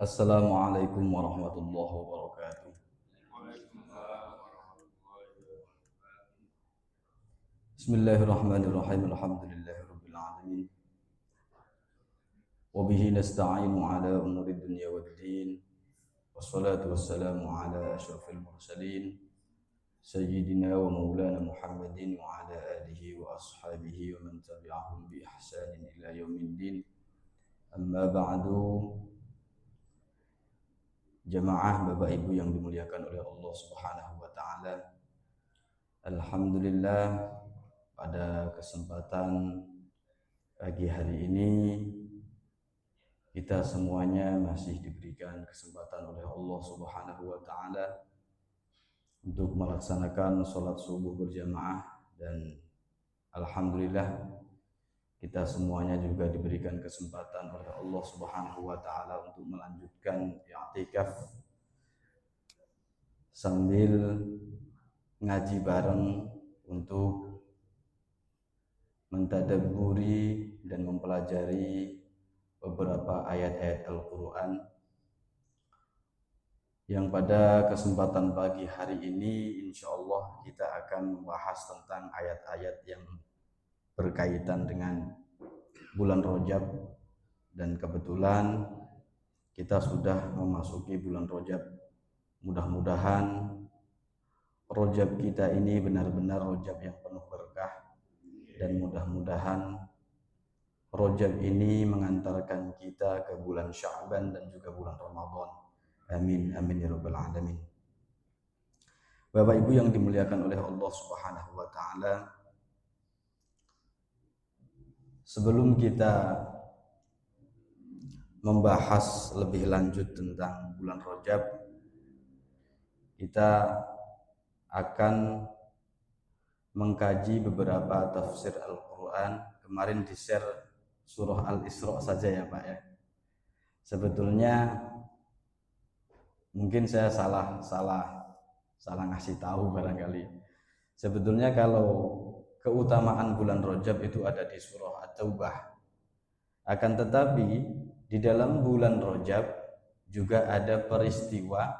Assalamualaikum warahmatullahi wabarakatuh. Bismillahirrahmanirrahim. Alhamdulillahirabbil alamin. Wa bihi nasta'inu ala umuri dunya waddin. Wassalatu wassalamu ala asyrafil mursalin sayyidina wa maulana Muhammadin wa ala alihi wa ashabihi wa man tabi'ahum bi ihsanin ila yaumiddin. Amma ba'du. Jamaah Bapak Ibu yang dimuliakan oleh Allah Subhanahu wa taala. Alhamdulillah, pada kesempatan pagi hari ini kita semuanya masih diberikan kesempatan oleh Allah Subhanahu wa taala untuk melaksanakan sholat subuh berjamaah, dan alhamdulillah kita semuanya juga diberikan kesempatan oleh Allah Subhanahu wa taala untuk melanjutkan i'tikaf sambil ngaji bareng untuk mentadabburi dan mempelajari beberapa ayat-ayat Al-Quran, yang pada kesempatan pagi hari ini insya Allah kita akan membahas tentang ayat-ayat yang berkaitan dengan bulan Rajab, dan kebetulan kita sudah memasuki bulan Rajab. Mudah-mudahan Rajab kita ini benar-benar Rajab yang penuh berkah, dan mudah-mudahan Rajab ini mengantarkan kita ke bulan Sya'ban dan juga bulan Ramadan. Amin amin ya rabbal alamin. Bapak Ibu yang dimuliakan oleh Allah Subhanahu wa taala, sebelum kita membahas lebih lanjut tentang bulan Rajab, kita akan mengkaji beberapa tafsir Al-Quran. Kemarin di-share surah Al-Isra saja ya Pak ya. Sebetulnya mungkin saya salah ngasih tahu barangkali. Sebetulnya kalau keutamaan bulan Rajab itu ada di surah At-Taubah. Akan tetapi di dalam bulan Rajab juga ada peristiwa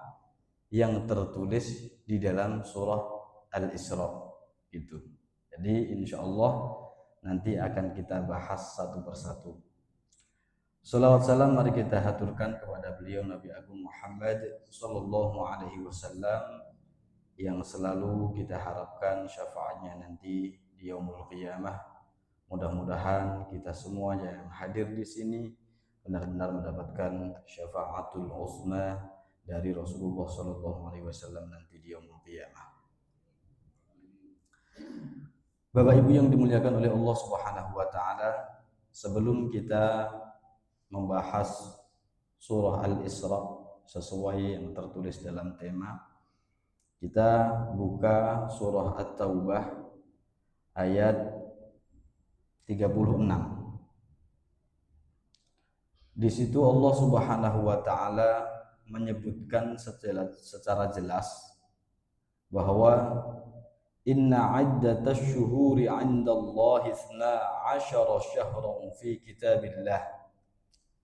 yang tertulis di dalam surah Al-Isra gitu. Jadi insya Allah nanti akan kita bahas satu persatu. Salawat salam mari kita haturkan kepada beliau Nabi Agung Muhammad sallallahu alaihi wasallam, yang selalu kita harapkan syafaatnya nanti di yaumul qiyamah. Mudah-mudahan kita semua yang hadir di sini benar-benar mendapatkan syafaatul uzma dari Rasulullah sallallahu alaihi wasallam nanti di yaumul qiyamah. Bapak Ibu yang dimuliakan oleh Allah Subhanahu wa taala, sebelum kita membahas surah Al-Isra sesuai yang tertulis dalam tema, kita buka surah At-Taubah ayat 36. Di situ Allah Subhanahu wa taala menyebutkan secara jelas bahwa inna 'iddatash syuhuri 'indallahi 12 syahran fi kitabillah,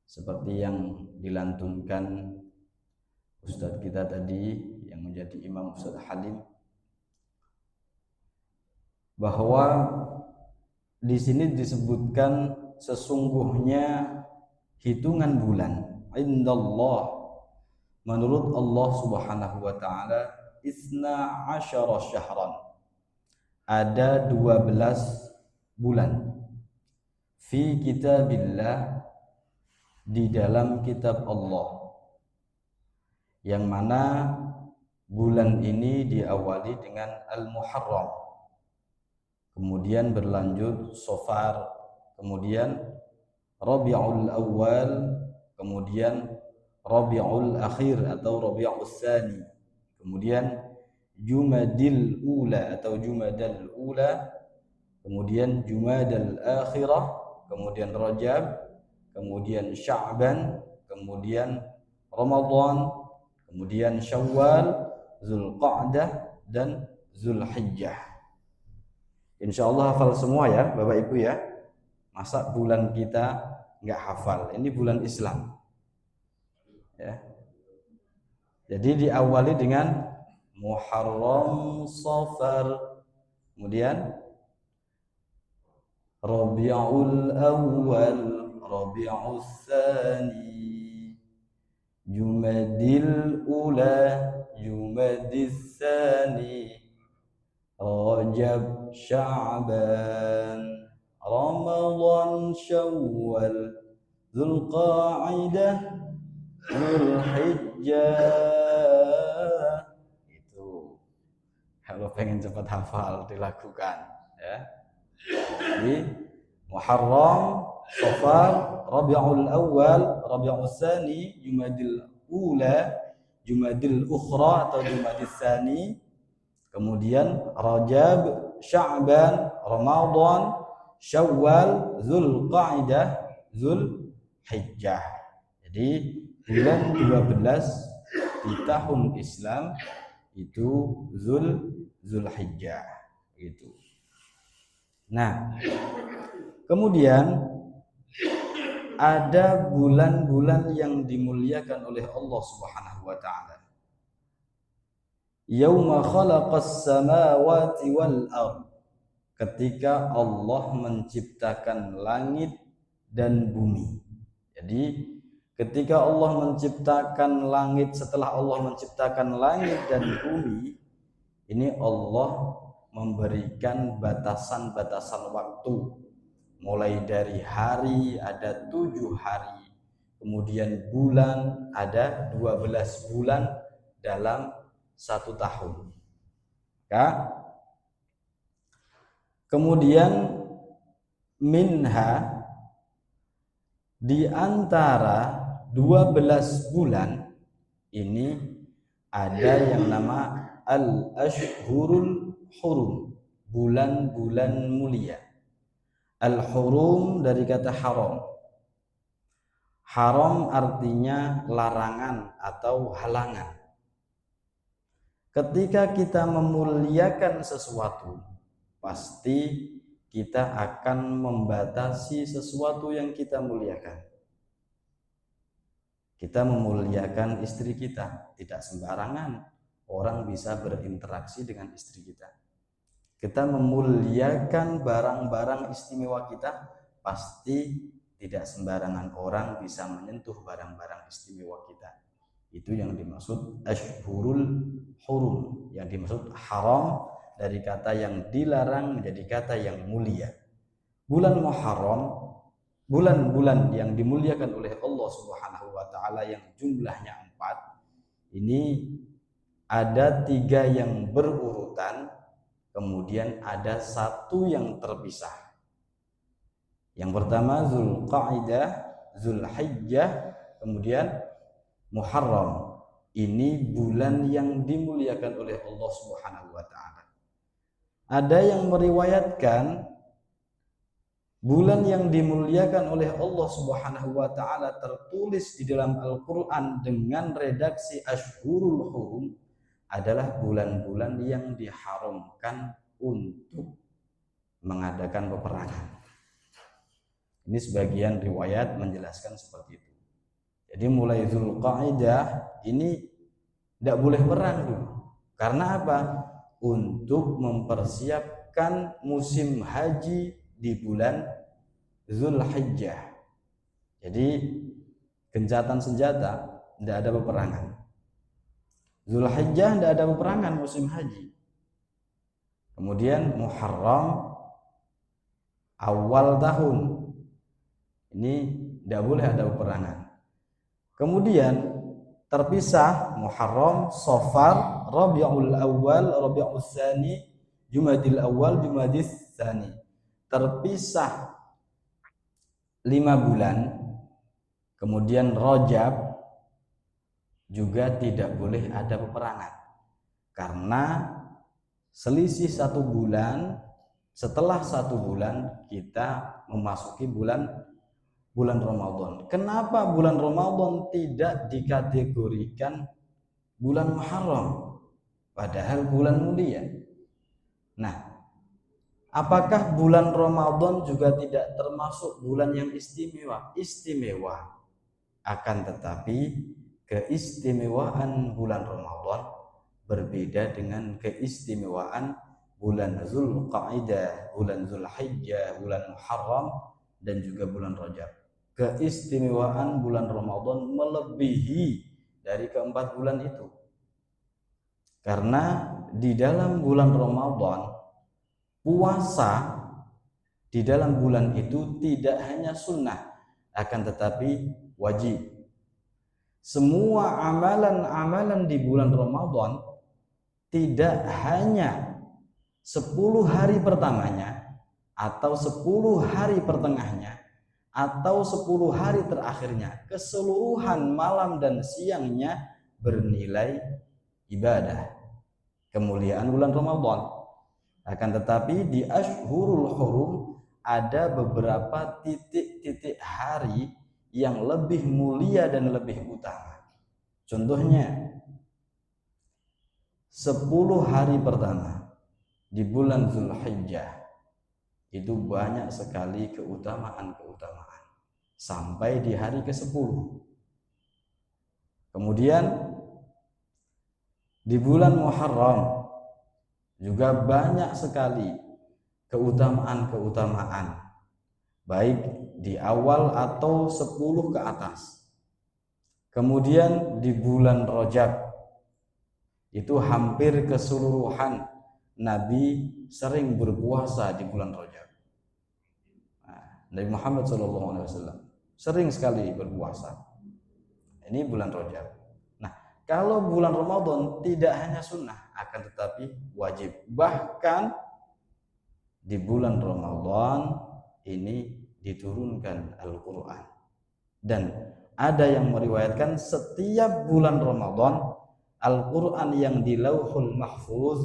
seperti yang dilantunkan Ustadz kita tadi yang menjadi Imam Ustadz Halim, bahwa di sini disebutkan sesungguhnya hitungan bulan indallah menurut Allah Subhanahu wa taala 12 syahran, ada 12 bulan, fi kitabillah, di dalam kitab Allah, yang mana bulan ini diawali dengan Al-Muharram, kemudian berlanjut Safar, kemudian Rabiul Awal, kemudian Rabiul Akhir atau Rabiul Tsani, kemudian Jumadil Ula atau Jumadal Ula, kemudian Jumadal Akhirah, kemudian Rajab, kemudian Sya'ban, kemudian Ramadan, kemudian Syawal, Zulqa'dah, dan Zulhijjah. Insyaallah hafal semua ya Bapak Ibu ya. Masa bulan kita nggak hafal? Ini bulan Islam. ya. Jadi diawali dengan Muharram, Safar, kemudian Rabiul Awal, Rabiul Tsani, Jumadil Ula, Jumadil Tsani, Rajab, Sya'ban, Ramadan, Syawal, Dzulqa'dah, Dzulhijjah. Itu kalau pengen cepat hafal dilakukan ya. Jadi Muharram, Safar, Rabiul Awal, Rabiul Tsani, Jumadil Ula, Jumadil Ukhra atau Jumadil Tsani, kemudian Rajab, Sya'ban, Ramadan, Syawal, Dzulqa'dah, Dzulhijjah. Jadi bulan 12 di tahun Islam itu Dzulhijjah gitu. Nah, kemudian ada bulan-bulan yang dimuliakan oleh Allah Subhanahu wa taala. Yauma khalaqas samawati wal ardh. Ketika Allah menciptakan langit dan bumi. Jadi ketika Allah menciptakan langit, setelah Allah menciptakan langit dan bumi, ini Allah memberikan batasan-batasan waktu. Mulai dari hari ada 7 hari, kemudian bulan ada 12 bulan dalam 1 tahun. Ya. Kemudian minha, di antara 12 bulan ini ada yang nama al-ashhurul hurum, bulan-bulan mulia. Al-hurum dari kata haram. Haram artinya larangan atau halangan. Ketika kita memuliakan sesuatu, pasti kita akan membatasi sesuatu yang kita muliakan. Kita memuliakan istri kita, tidak sembarangan orang bisa berinteraksi dengan istri kita. Kita memuliakan barang-barang istimewa kita, pasti tidak sembarangan orang bisa menyentuh barang-barang istimewa kita. Itu yang dimaksud ashhurul hurum, yang dimaksud haram dari kata yang dilarang menjadi kata yang mulia. Bulan Muharram, bulan-bulan yang dimuliakan oleh Allah Subhanahu wa taala yang jumlahnya 4, ini ada 3 yang berurutan, kemudian ada 1 yang terpisah. Yang pertama Dzulqa'dah, Dzulhijjah, kemudian Muharram. Ini bulan yang dimuliakan oleh Allah Subhanahu wa taala. Ada yang meriwayatkan bulan yang dimuliakan oleh Allah Subhanahu wa taala tertulis di dalam Al-Qur'an dengan redaksi Ashhurul Hurum adalah bulan-bulan yang diharamkan untuk mengadakan peperangan. Ini sebagian riwayat menjelaskan seperti itu. Jadi mulai Dzulqa'dah ini tidak boleh perang dulu. Karena apa? Untuk mempersiapkan musim haji di bulan Dzulhijjah. Jadi gencatan senjata, tidak ada peperangan. Dzulhijjah tidak ada peperangan musim haji. Kemudian Muharram awal tahun, ini tidak boleh ada peperangan. Kemudian terpisah Muharram, Safar, Rabiul Awal, Rabiul Tsani, Jumadil Awal, Jumadil Tsani. Terpisah 5 bulan. Kemudian Rajab juga tidak boleh ada peperangan. Karena selisih 1 bulan, setelah 1 bulan kita memasuki bulan Ramadan. Kenapa bulan Ramadan tidak dikategorikan bulan Muharram? Padahal bulan mulia. Nah, apakah bulan Ramadan juga tidak termasuk bulan yang istimewa? Istimewa. Akan tetapi keistimewaan bulan Ramadan berbeda dengan keistimewaan bulan Zulqa'dah, bulan Zulhijjah, bulan Muharram, dan juga bulan Rajab. Keistimewaan bulan Ramadan melebihi dari keempat bulan itu. Karena di dalam bulan Ramadan, puasa di dalam bulan itu tidak hanya sunnah, akan tetapi wajib. Semua amalan-amalan di bulan Ramadan tidak hanya 10 hari pertamanya, atau 10 hari pertengahnya, atau 10 hari terakhirnya, keseluruhan malam dan siangnya bernilai ibadah, kemuliaan bulan Ramadan. Akan tetapi di Ashhurul Hurum ada beberapa titik-titik hari yang lebih mulia dan lebih utama. Contohnya 10 hari pertama di bulan Zulhijjah itu banyak sekali keutamaan-keutamaan sampai di hari ke-10. Kemudian di bulan Muharram juga banyak sekali keutamaan-keutamaan, baik di awal atau 10 ke atas. Kemudian di bulan Rajab itu hampir keseluruhan Nabi sering berpuasa di bulan Rajab. Nabi Muhammad SAW sering sekali berpuasa. Ini bulan Rajab. Nah, kalau bulan Ramadan tidak hanya sunnah, akan tetapi wajib. Bahkan di bulan Ramadan ini diturunkan Al-Quran. Dan ada yang meriwayatkan setiap bulan Ramadan Al-Quran yang di Lauhul Mahfuz,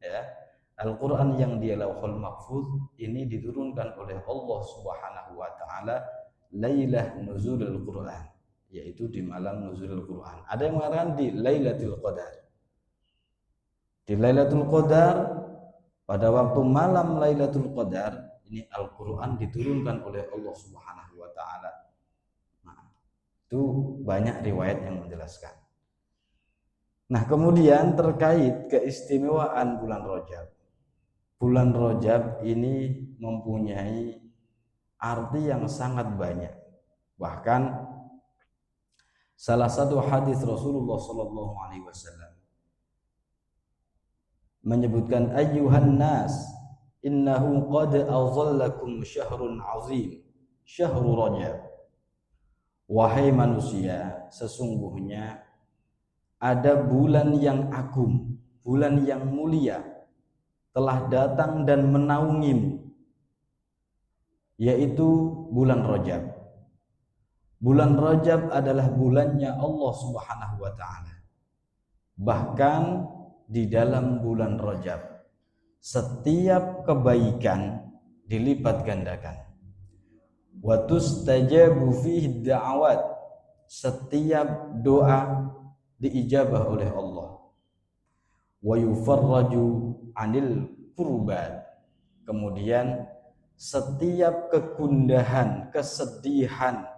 ya, Al-Quran yang di Lauhul Mahfuz ini diturunkan oleh Allah Subhanahu wa taala Lailah Nuzulul Quran, yaitu di malam Nuzulul Quran. Ada yang mengatakan di Lailatul Qadar. Di Lailatul Qadar, pada waktu malam Lailatul Qadar, ini Al-Quran diturunkan oleh Allah Subhanahu wa taala. Nah, itu banyak riwayat yang menjelaskan. Nah, kemudian terkait keistimewaan bulan Rajab. Bulan Rajab ini mempunyai arti yang sangat banyak. Bahkan salah satu hadis Rasulullah SAW menyebutkan, ayyuhan nas innahu qad azallakum syahrun azim syahrul Rajab. Wahai manusia, sesungguhnya ada bulan yang agung, bulan yang mulia telah datang dan menaungimu, yaitu bulan Rajab. Bulan Rajab adalah bulannya Allah Subhanahu wa taala. Bahkan di dalam bulan Rajab setiap kebaikan dilipat gandakan. Wa tustajabu fihi da'awat, setiap doa diijabah oleh Allah. Wa yufarraju 'anil kurbat, kemudian setiap kegundahan, kesedihan,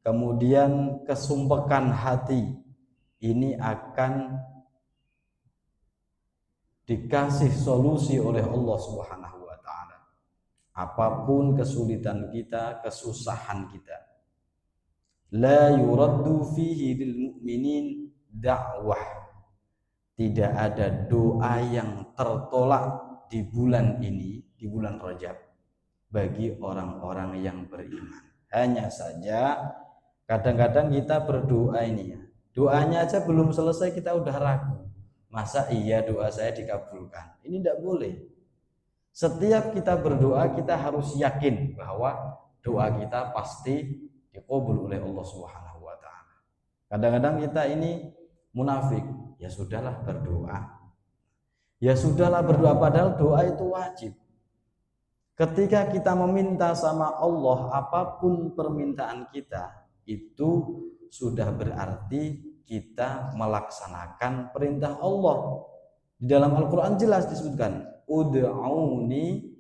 kemudian kesumpekan hati ini akan dikasih solusi oleh Allah Subhanahu wa taala. Apapun kesulitan kita, kesusahan kita, la yuraddu fihi lil mu'minin da'wah, tidak ada doa yang tertolak di bulan ini, di bulan Rajab, bagi orang-orang yang beriman. Hanya saja kadang-kadang kita berdoa ini ya, doanya aja belum selesai kita udah ragu, masa iya doa saya dikabulkan? Ini tidak boleh. Setiap kita berdoa kita harus yakin bahwa doa kita pasti dikabul oleh Allah Subhanahu wa taala. Kadang-kadang kita ini munafik, ya sudahlah berdoa. Ya sudahlah berdoa, padahal doa itu wajib. Ketika kita meminta sama Allah apapun permintaan kita, itu sudah berarti kita melaksanakan perintah Allah. Di dalam Al-Quran jelas disebutkan, ud'auni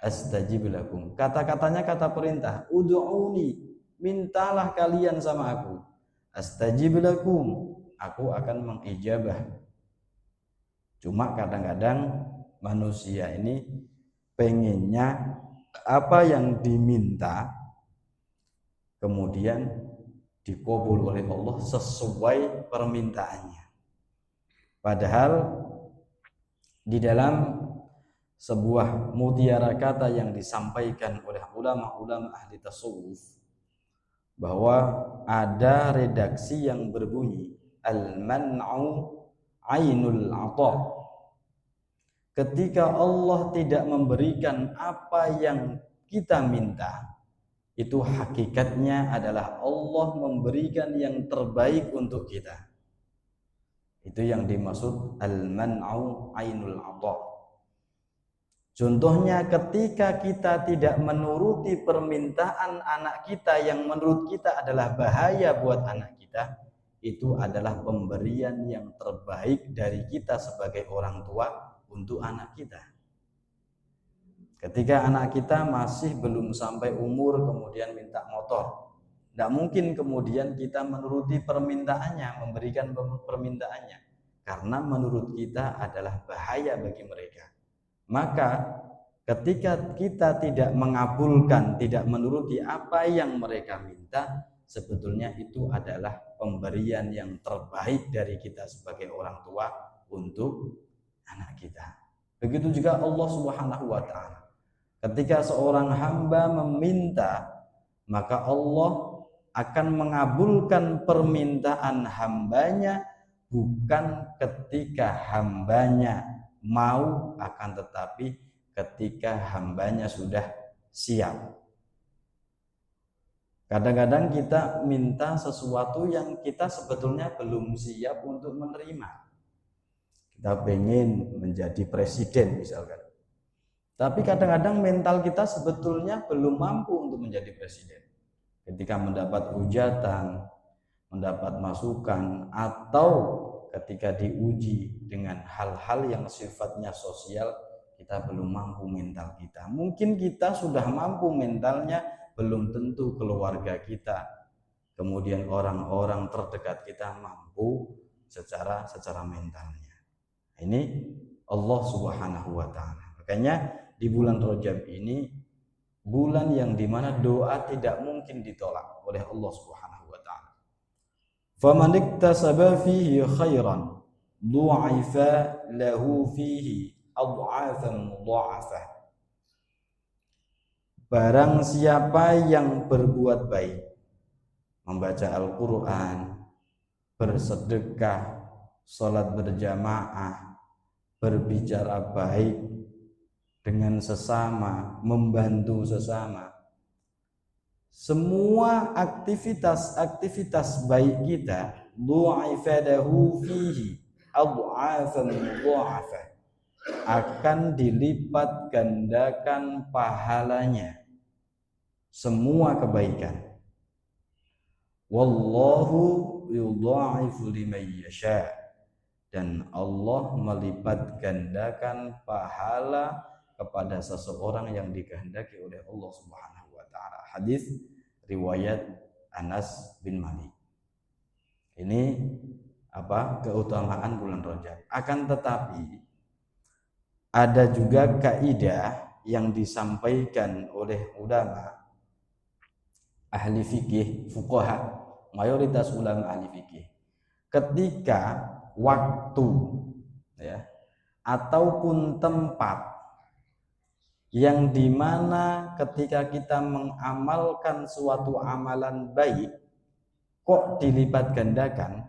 astajib lakum. Kata-katanya kata perintah, ud'auni, mintalah kalian sama aku astajib lakum, aku akan mengijabah. Cuma kadang-kadang manusia ini pengennya apa yang diminta kemudian dikabul oleh Allah sesuai permintaannya. Padahal di dalam sebuah mutiara kata yang disampaikan oleh ulama-ulama ahli tasawuf bahwa ada redaksi yang berbunyi al-man'u ainul 'atha. Ketika Allah tidak memberikan apa yang kita minta, itu hakikatnya adalah Allah memberikan yang terbaik untuk kita. Itu yang dimaksud al-man'u ainul 'atha. Contohnya ketika kita tidak menuruti permintaan anak kita yang menurut kita adalah bahaya buat anak kita, itu adalah pemberian yang terbaik dari kita sebagai orang tua untuk anak kita. Ketika anak kita masih belum sampai umur kemudian minta motor, tidak mungkin kemudian kita menuruti permintaannya, memberikan permintaannya, karena menurut kita adalah bahaya bagi mereka. Maka ketika kita tidak mengabulkan, tidak menuruti apa yang mereka minta, sebetulnya itu adalah pemberian yang terbaik dari kita sebagai orang tua untuk anak kita. Begitu juga Allah Subhanahu wa ta'ala. Ketika seorang hamba meminta, maka Allah akan mengabulkan permintaan hambanya bukan ketika hambanya mau, akan tetapi ketika hambanya sudah siap. Kadang-kadang kita minta sesuatu yang kita sebetulnya belum siap untuk menerima. Kita pengen menjadi presiden misalkan, tapi kadang-kadang mental kita sebetulnya belum mampu untuk menjadi presiden. Ketika mendapat hujatan, mendapat masukan, atau ketika diuji dengan hal-hal yang sifatnya sosial, kita belum mampu mental kita. Mungkin kita sudah mampu mentalnya, belum tentu keluarga kita, kemudian orang-orang terdekat kita mampu secara mentalnya. Ini Allah Subhanahu wa ta'ala. Makanya di bulan Rajab ini bulan yang dimana doa tidak mungkin ditolak oleh Allah Subhanahu wa ta'ala. Faman iktasaba fihi khairan du'ifa lahu fihi ad'afan mudha'afah. Barang siapa yang berbuat baik, membaca Al-Quran, bersedekah, sholat berjamaah, berbicara baik dengan sesama, membantu sesama, semua aktivitas baik kita, du'ifadahu fihi ad'afan mudha'afah, akan dilipat gandakan pahalanya semua kebaikan. Wallahu yudha'ifu liman yasha, dan Allah melipat gandakan pahala kepada seseorang yang dikehendaki oleh Allah Subhanahu wa ta'ala. Hadis riwayat Anas bin Malik. Ini keutamaan bulan Rajab. Akan tetapi ada juga kaidah yang disampaikan oleh ulama ahli fikih, fuqaha, mayoritas ulama ahli fikih, ketika waktu ataupun tempat yang dimana ketika kita mengamalkan suatu amalan baik kok dilipat gandakan,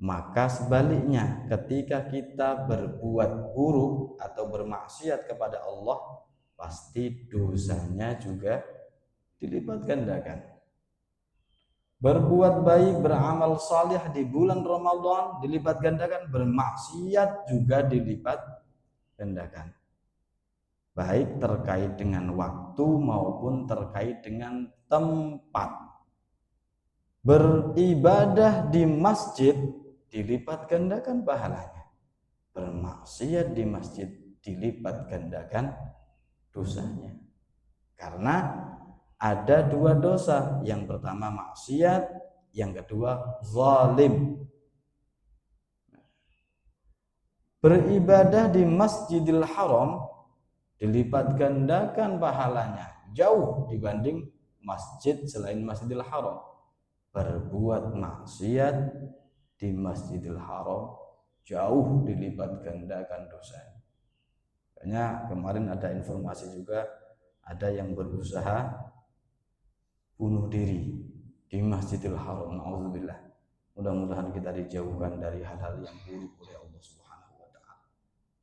maka sebaliknya ketika kita berbuat buruk atau bermaksiat kepada Allah, pasti dosanya juga dilipat gandakan. Berbuat baik, beramal salih di bulan Ramadan dilipat gandakan, bermaksiat juga dilipat gandakan. Baik terkait dengan waktu maupun terkait dengan tempat. Beribadah di masjid dilipat gandakan pahalanya, bermaksiat di masjid dilipat gandakan dosanya. Karena ada dua dosa. Yang pertama maksiat, yang kedua zalim. Beribadah di Masjidil Haram dilipat gandakan pahalanya jauh dibanding masjid selain Masjidil Haram. Berbuat maksiat di Masjidil Haram jauh dilipat gandakan dosanya. Makanya kemarin ada informasi juga, ada yang berusaha bunuh diri di Masjidil Haram. Na'udzubillah. Mudah-mudahan kita dijauhkan dari hal-hal yang buruk oleh Allah Subhanahu wa taala.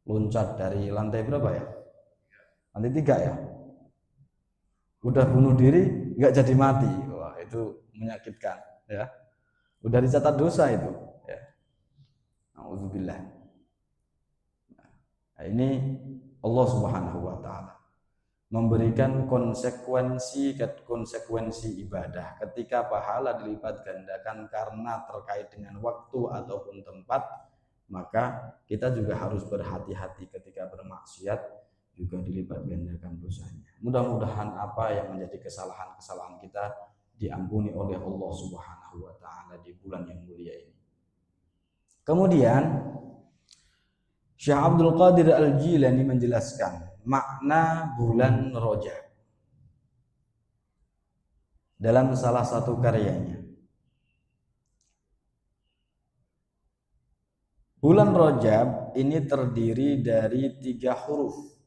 Loncat dari lantai berapa ya? Lantai 3 ya? Udah bunuh diri nggak jadi mati. Wah, itu menyakitkan ya. Udah dicatat dosa itu ya. Na'udzubillah. Nah, ini Allah Subhanahu wa taala memberikan konsekuensi ibadah ketika pahala dilipat gandakan karena terkait dengan waktu ataupun tempat, maka kita juga harus berhati-hati ketika bermaksiat juga dilipat gandakan dosanya. Mudah-mudahan apa yang menjadi kesalahan-kesalahan kita diampuni oleh Allah Subhanahu wa taala di bulan yang mulia ini. Kemudian Syekh Abdul Qadir Al-Jilani menjelaskan makna bulan Rajab dalam salah satu karyanya. Bulan Rajab ini terdiri dari 3 huruf.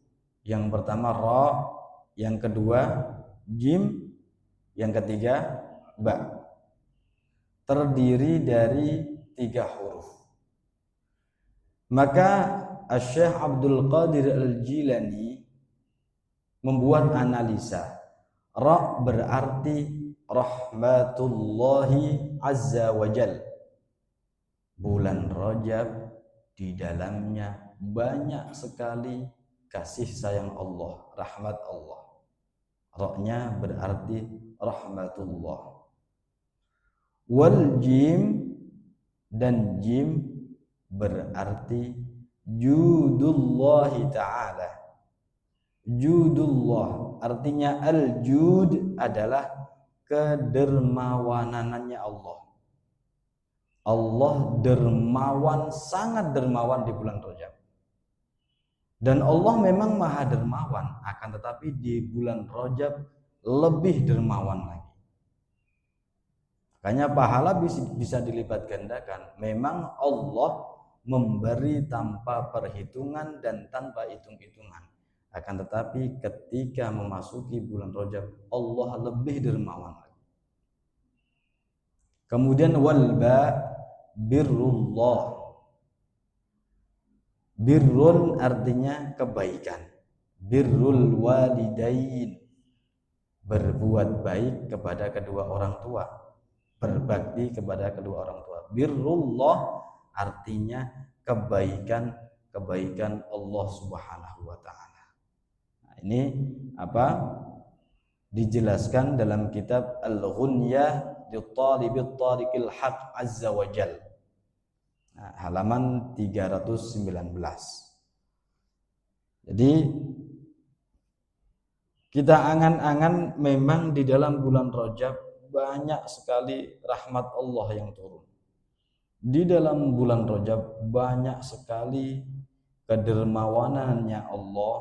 Yang pertama ra, yang kedua jim, yang ketiga ba. Terdiri dari 3 huruf. Maka Syekh Abdul Qadir Al-Jilani membuat analisa. Ra berarti rahmatullahi azza wa jal. Bulan Rajab di dalamnya banyak sekali kasih sayang Allah, rahmat Allah. Ra-nya berarti rahmatullah. Wal jim, dan jim berarti judullahi ta'ala. Judullah artinya al-jud adalah kedermawanannya Allah. Allah dermawan, sangat dermawan di bulan Rajab. Dan Allah memang maha dermawan, akan tetapi di bulan Rajab lebih dermawan lagi. Makanya pahala bisa dilipat gandakan. Memang Allah memberi tanpa perhitungan dan tanpa hitung-hitungan. Akan tetapi ketika memasuki bulan Rajab, Allah lebih dermawan lagi. Kemudian walba birrullah. Birrun artinya kebaikan. Birrul walidain, berbuat baik kepada kedua orang tua, berbakti kepada kedua orang tua. Birrullah artinya kebaikan Allah Subhanahu wa taala. Nah, ini apa? Dijelaskan dalam kitab Al-Ghunyah li Talibit Tariqil Haq Azza wa Jal. Nah, halaman 319. Jadi kita angan-angan memang di dalam bulan Rajab banyak sekali rahmat Allah yang turun. Di dalam bulan Rajab banyak sekali kedermawanannya Allah,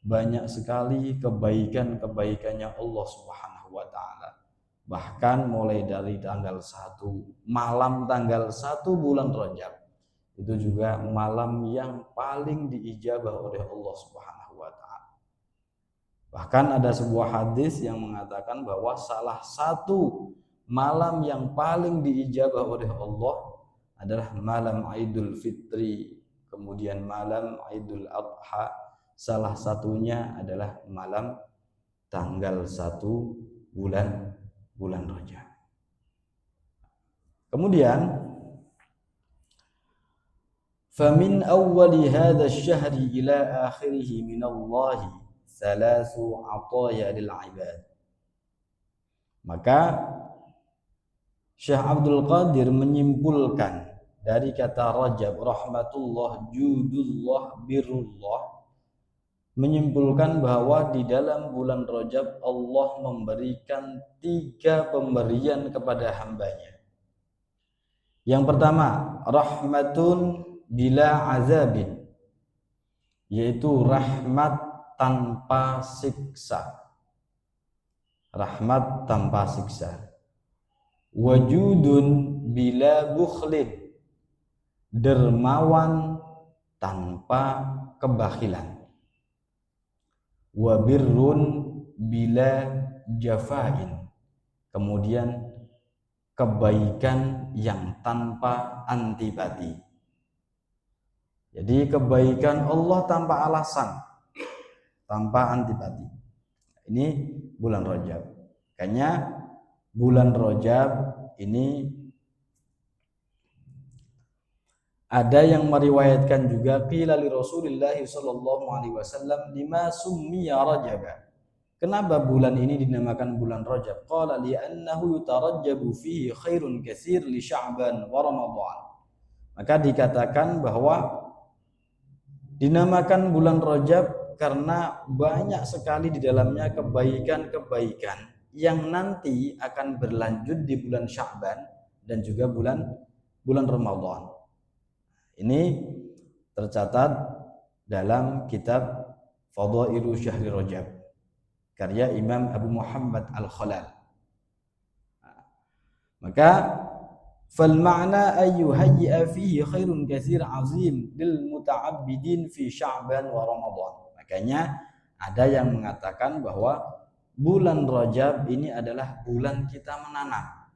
banyak sekali kebaikan-kebaikannya Allah Subhanahu wa taala. Bahkan mulai dari tanggal 1, malam tanggal 1 bulan Rajab, itu juga malam yang paling diijabah oleh Allah Subhanahu wa taala. Bahkan ada sebuah hadis yang mengatakan bahwa salah satu malam yang paling diijabah oleh Allah adalah malam Idul Fitri, kemudian malam Idul Adha, salah satunya adalah malam tanggal 1 bulan Rajab. Kemudian famin awwali hadha asy-syahri ila akhirih min Allah thalathu ataya lil ibad. Maka Syekh Abdul Qadir menyimpulkan dari kata Rajab, rahmatullah, judullah, birrullah, menyimpulkan bahwa di dalam bulan Rajab Allah memberikan 3 pemberian kepada hambanya. Yang pertama, rahmatun bila azabin, yaitu rahmat tanpa siksa. Rahmat tanpa siksa. Wajudun bila bukhlin, dermawan tanpa kebakhilan. Wabirrun bila jafain, kemudian kebaikan yang tanpa antipati. Jadi kebaikan Allah tanpa alasan, tanpa antipati. Ini bulan Rajab. Kayaknya bulan Rajab ini ada yang meriwayatkan juga qila li Rasulillah sallallahu alaihi wasallam lima summiya Rajab. Kenapa bulan ini dinamakan bulan Rajab? Qala li'annahu yutarajjabu fihi khairun katsir li Sya'ban wa Ramadan. Maka dikatakan bahwa dinamakan bulan Rajab karena banyak sekali di dalamnya kebaikan-kebaikan yang nanti akan berlanjut di bulan Sya'ban dan juga bulan Ramadan. Ini tercatat dalam kitab Fadhailu Syahri Rajab karya Imam Abu Muhammad Al-Khalal. Maka fal ma'na ay yuhayyi'a fihi khairun katsir 'azim lil muta'abbidin fi Sya'ban wa Ramadan. Makanya ada yang mengatakan bahwa bulan Rajab ini adalah bulan kita menanam.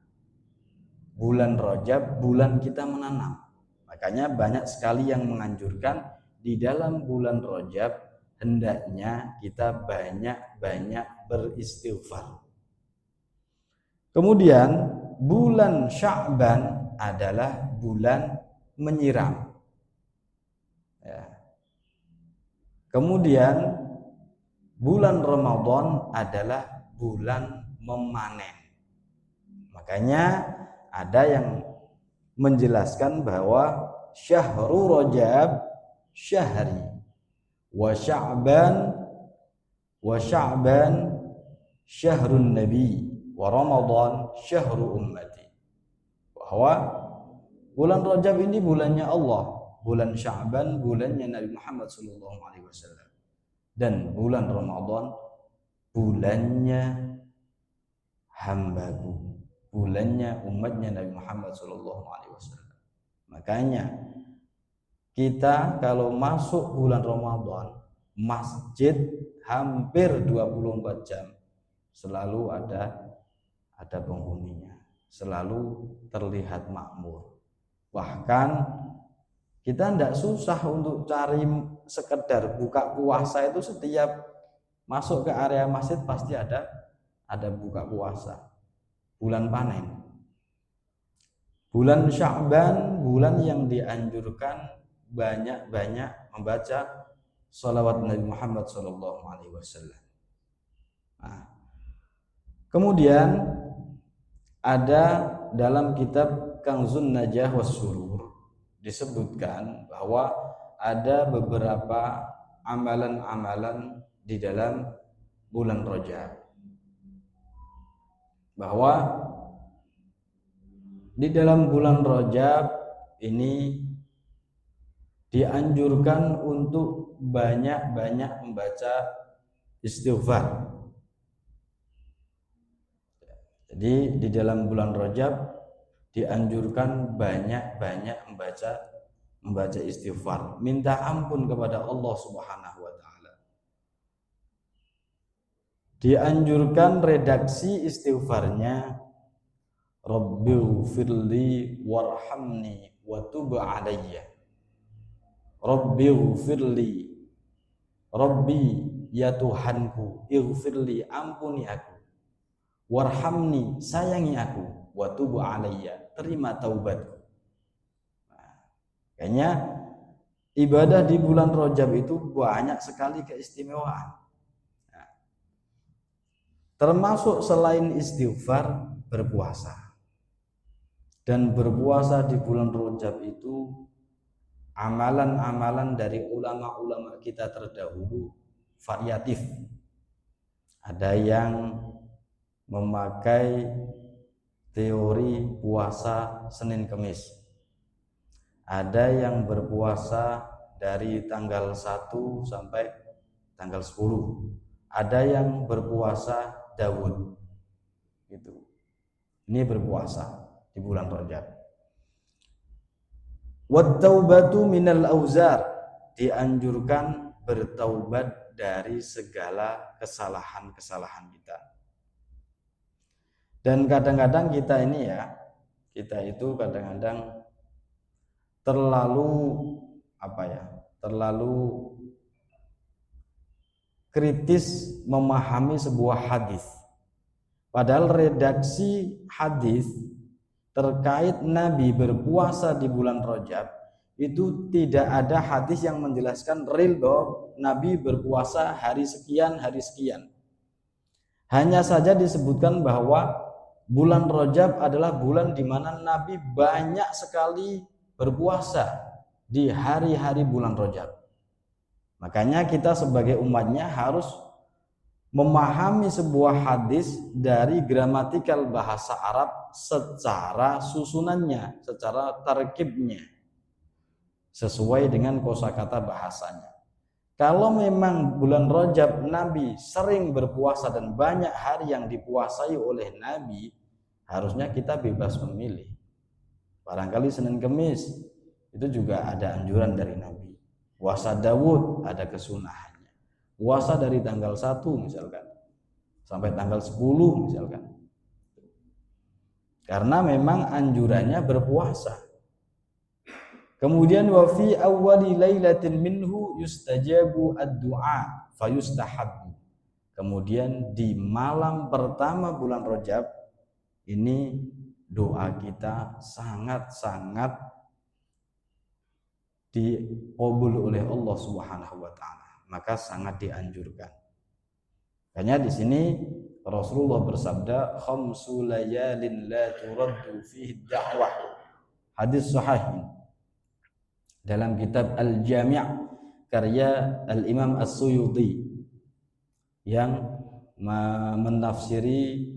Bulan Rajab bulan kita menanam. Makanya banyak sekali yang menganjurkan di dalam bulan Rajab hendaknya kita banyak-banyak beristighfar. Kemudian bulan Sya'ban adalah bulan menyiram. Ya. Kemudian bulan Ramadan adalah bulan memanen. Makanya ada yang menjelaskan bahwa syahrul Rajab syahri wa Sya'ban syahrun nabi wa Ramadan syahru ummati. Bahwa bulan Rajab ini bulannya Allah, bulan Sya'ban bulannya Nabi Muhammad sallallahu alaihi wasallam, dan bulan Ramadan bulannya hambaku, bulannya umatnya Nabi Muhammad sallallahu alaihi wasallam. Makanya kita kalau masuk bulan Ramadan, masjid hampir 24 jam selalu ada penghuninya, selalu terlihat makmur. Bahkan kita tidak susah untuk cari sekedar buka puasa itu, setiap masuk ke area masjid pasti ada buka puasa. Bulan panen. Bulan Sya'ban bulan yang dianjurkan banyak-banyak membaca shalawat Nabi Muhammad sallallahu alaihi wasallam. Nah, kemudian ada dalam kitab Kanzun Najah was Surur disebutkan bahwa ada beberapa amalan-amalan di dalam bulan Rajab. Bahwa di dalam bulan Rajab ini dianjurkan untuk banyak-banyak membaca istighfar. Jadi di dalam bulan Rajab dianjurkan banyak-banyak membaca istighfar, minta ampun kepada Allah Subhanahu wa taala. Dianjurkan redaksi istighfarnya Rabbighfirli warhamni wa tub alayya. Rabbighfirli, Rabbi ya Tuhanku, ighfirli, ampuni aku, warhamni, sayangi aku, wa tub alayya, terima taubatku. Nah, kayaknya ibadah di bulan Rajab itu banyak sekali keistimewaan. Nah, termasuk selain istighfar, berpuasa. Dan berpuasa di bulan Rajab itu amalan-amalan dari ulama-ulama kita terdahulu variatif. Ada yang memakai teori puasa Senin Kemis, ada yang berpuasa dari tanggal 1 sampai tanggal 10. Ada yang berpuasa Daud. Gitu. Ini berpuasa di bulan Rajab. Wat-taubatu minal auzar, dianjurkan bertaubat dari segala kesalahan-kesalahan kita. Dan kadang-kadang kita ini ya, kita itu kadang-kadang terlalu kritis memahami sebuah hadis. Padahal redaksi hadis terkait Nabi berpuasa di bulan Rajab itu tidak ada hadis yang menjelaskan real bahwa Nabi berpuasa hari sekian, hari sekian. Hanya saja disebutkan bahwa bulan Rajab adalah bulan di mana Nabi banyak sekali berpuasa di hari-hari bulan Rajab. Makanya kita sebagai umatnya harus memahami sebuah hadis dari gramatikal bahasa Arab secara susunannya, secara tarkibnya, sesuai dengan kosakata bahasanya. Kalau memang bulan Rajab Nabi sering berpuasa dan banyak hari yang dipuasai oleh Nabi, harusnya kita bebas memilih. Barangkali Senin Kemis itu juga ada anjuran dari Nabi. Puasa Daud ada kesunahannya. Puasa dari tanggal 1 misalkan sampai tanggal 10 misalkan. Karena memang anjurannya berpuasa. Kemudian wa fi awwali lailatin minhu yustajabu ad-du'a fayustahabbu. Kemudian di malam pertama bulan Rajab ini doa kita sangat-sangat diqabul oleh Allah Subhanahu wa taala. Maka sangat dianjurkan. Makanya di sini Rasulullah bersabda, khamsu layalin la turaddu fihi da'wah. Hadis sahih dalam kitab Al-Jami' karya Al-Imam As-Suyuti yang menafsiri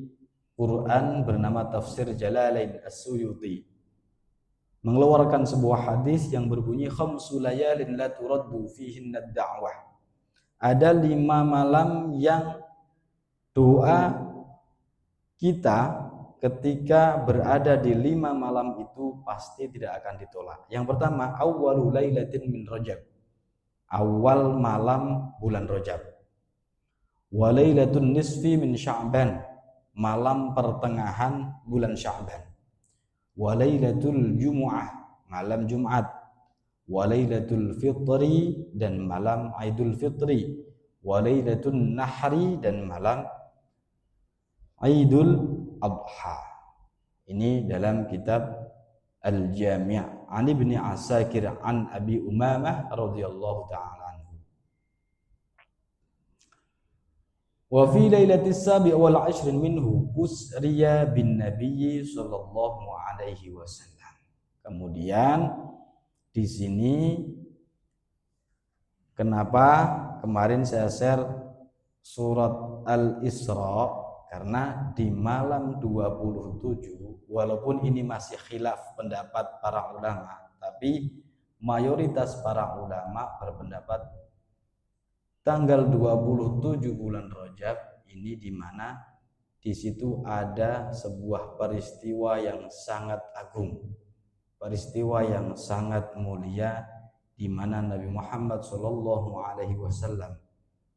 Quran bernama Tafsir Jalalain As-Suyuti, mengeluarkan sebuah hadis yang berbunyi khamsu layalin la turaddu fihinna da'wah. Ada 5 malam yang doa kita ketika berada di 5 malam itu pasti tidak akan ditolak. Yang pertama, awwalu lailatin min Rajab, awal malam bulan Rajab. Wa lailatun nisfi min Sya'ban, malam pertengahan bulan Sya'ban. Wa lailatul Jumu'ah, malam Jumat. Wa lailatul fitri, dan malam Idul Fitri. Wa lailatun nahri, dan malam Idul Adha. Ini dalam kitab Al-Jami' an Ibni Asakir an Abi Umamah radhiyallahu ta'ala anhu. Wa fi lailatis sabi' wal 'ashrin minhu usriya bin Nabi sallallahu alaihi wasallam. Kemudian di sini kenapa kemarin saya share surat Al-Isra, karena di malam 27 walaupun ini masih khilaf pendapat para ulama, tapi mayoritas para ulama berpendapat tanggal 27 bulan Rajab ini di mana di situ ada sebuah peristiwa yang sangat agung, peristiwa yang sangat mulia, di mana Nabi Muhammad SAW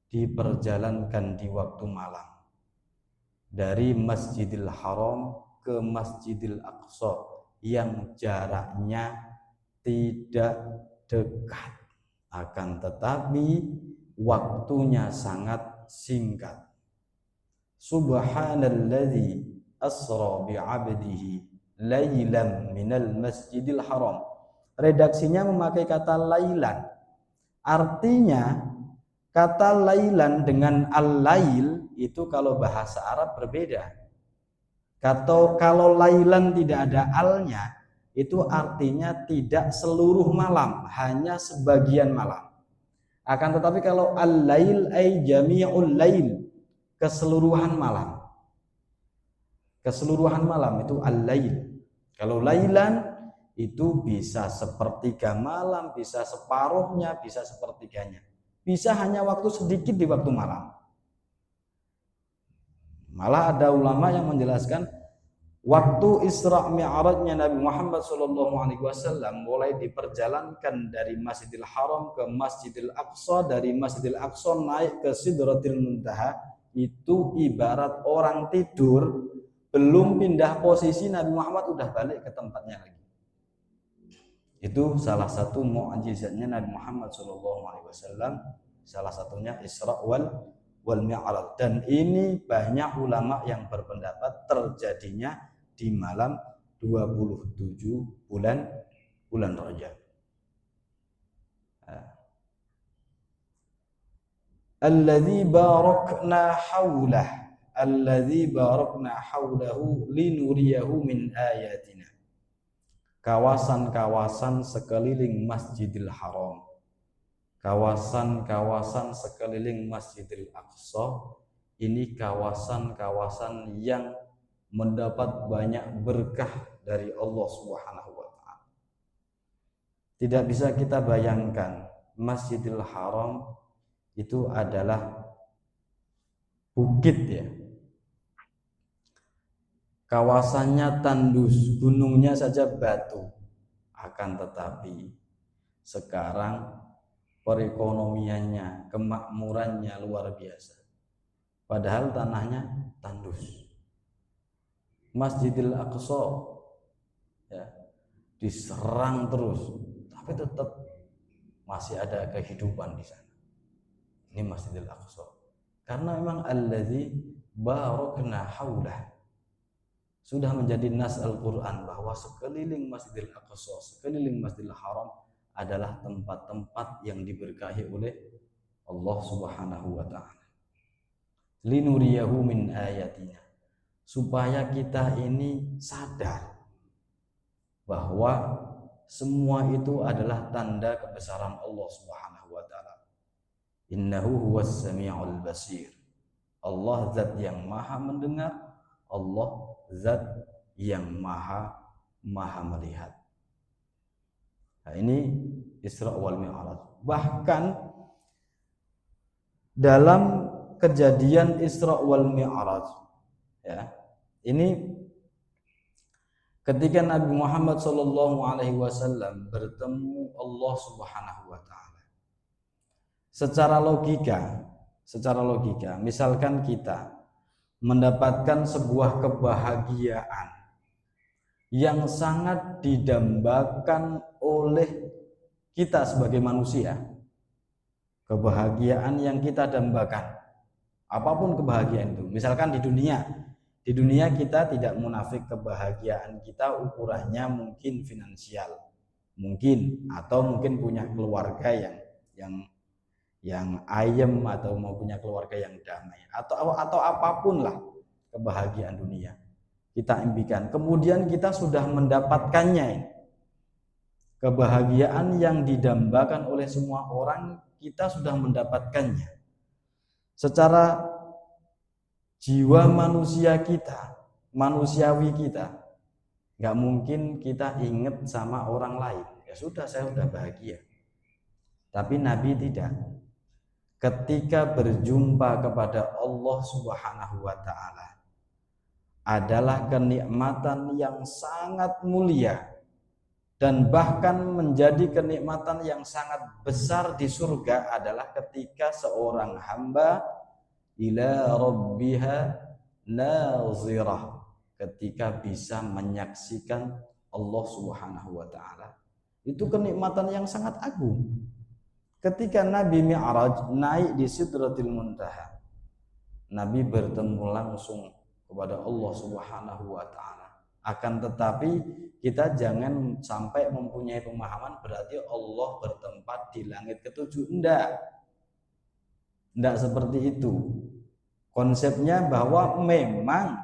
diperjalankan di waktu malam dari Masjidil Haram ke Masjidil Aqsa yang jaraknya tidak dekat, akan tetapi waktunya sangat singkat. Subhanalladzi asra bi'abdihi lailan minal Masjidil Haram. Redaksinya memakai kata lailan. Artinya kata lailan dengan al-lail itu kalau bahasa Arab berbeda. Kalau lailan tidak ada alnya, itu artinya tidak seluruh malam, hanya sebagian malam. Akan tetapi kalau al-lail ay jami'ul lail, keseluruhan malam. Keseluruhan malam itu al-lail. Kalau lailan itu bisa sepertiga malam, bisa separuhnya, bisa sepertiganya. Bisa hanya waktu sedikit di waktu malam. Malah ada ulama yang menjelaskan waktu Isra Mi'rajnya Nabi Muhammad SAW mulai diperjalankan dari Masjidil Haram ke Masjidil Aqsa, dari Masjidil Aqsa naik ke Sidratil Muntaha, itu ibarat orang tidur belum pindah posisi, Nabi Muhammad udah balik ke tempatnya lagi. Itu salah satu mukjizatnya Nabi Muhammad SAW. Salah satunya Isra wal Mi'raj, dan ini banyak ulama yang berpendapat terjadinya di malam 27 bulan Rajab. Alladzi barakna haulahu linuriyahu min ayatina. Kawasan-kawasan sekeliling Masjidil Haram, kawasan-kawasan sekeliling Masjidil Aqsa, ini kawasan-kawasan yang mendapat banyak berkah dari Allah Subhanahu wa taala. Tidak bisa kita bayangkan Masjidil Haram itu adalah bukit ya. Kawasannya tandus, gunungnya saja batu. Akan tetapi sekarang perekonomiannya, kemakmurannya luar biasa. Padahal tanahnya tandus. Masjidil Aqsa ya, diserang terus, tapi tetap masih ada kehidupan di sana. Ini Masjidil Aqsa. Karena memang alladzi barakna haulah, sudah menjadi nas Al-Quran bahwa sekeliling Masjidil Aqsa, sekeliling Masjidil Haram adalah tempat-tempat yang diberkahi oleh Allah Subhanahu wa taala. Linuriyahu min ayatina, supaya kita ini sadar bahwa semua itu adalah tanda kebesaran Allah Subhanahu wa taala. Innahu huwas sami'ul basir. Allah zat yang maha mendengar, Allah zat yang maha melihat. Nah, ini Isra wal Mi'raj. Bahkan dalam kejadian Isra wal Mi'raj ya, ini ketika Nabi Muhammad SAW bertemu Allah Subhanahu wa taala. Secara logika, misalkan kita mendapatkan sebuah kebahagiaan yang sangat didambakan oleh kita sebagai manusia, kebahagiaan yang kita dambakan, apapun kebahagiaan itu. Misalkan di dunia kita tidak munafik, kebahagiaan kita ukurannya mungkin finansial, mungkin, atau mungkin punya keluarga yang ayem, atau mau punya keluarga yang damai, atau apapun lah kebahagiaan dunia kita impikan. Kemudian kita sudah mendapatkannya, kebahagiaan yang didambakan oleh semua orang, kita sudah mendapatkannya. Secara jiwa manusiawi kita, nggak mungkin kita ingat sama orang lain. Ya sudah, saya sudah bahagia. Tapi Nabi tidak. Ketika berjumpa kepada Allah Subhanahu wa taala adalah kenikmatan yang sangat mulia, dan bahkan menjadi kenikmatan yang sangat besar di surga adalah ketika seorang hamba ila rabbiha nazirah, ketika bisa menyaksikan Allah Subhanahu wa taala. Itu kenikmatan yang sangat agung. Ketika Nabi Mi'raj naik di Sidratil Muntaha, Nabi bertemu langsung kepada Allah Subhanahu wa taala. Akan tetapi kita jangan sampai mempunyai pemahaman berarti Allah bertempat di langit ketujuh. Enggak seperti itu. Konsepnya bahwa memang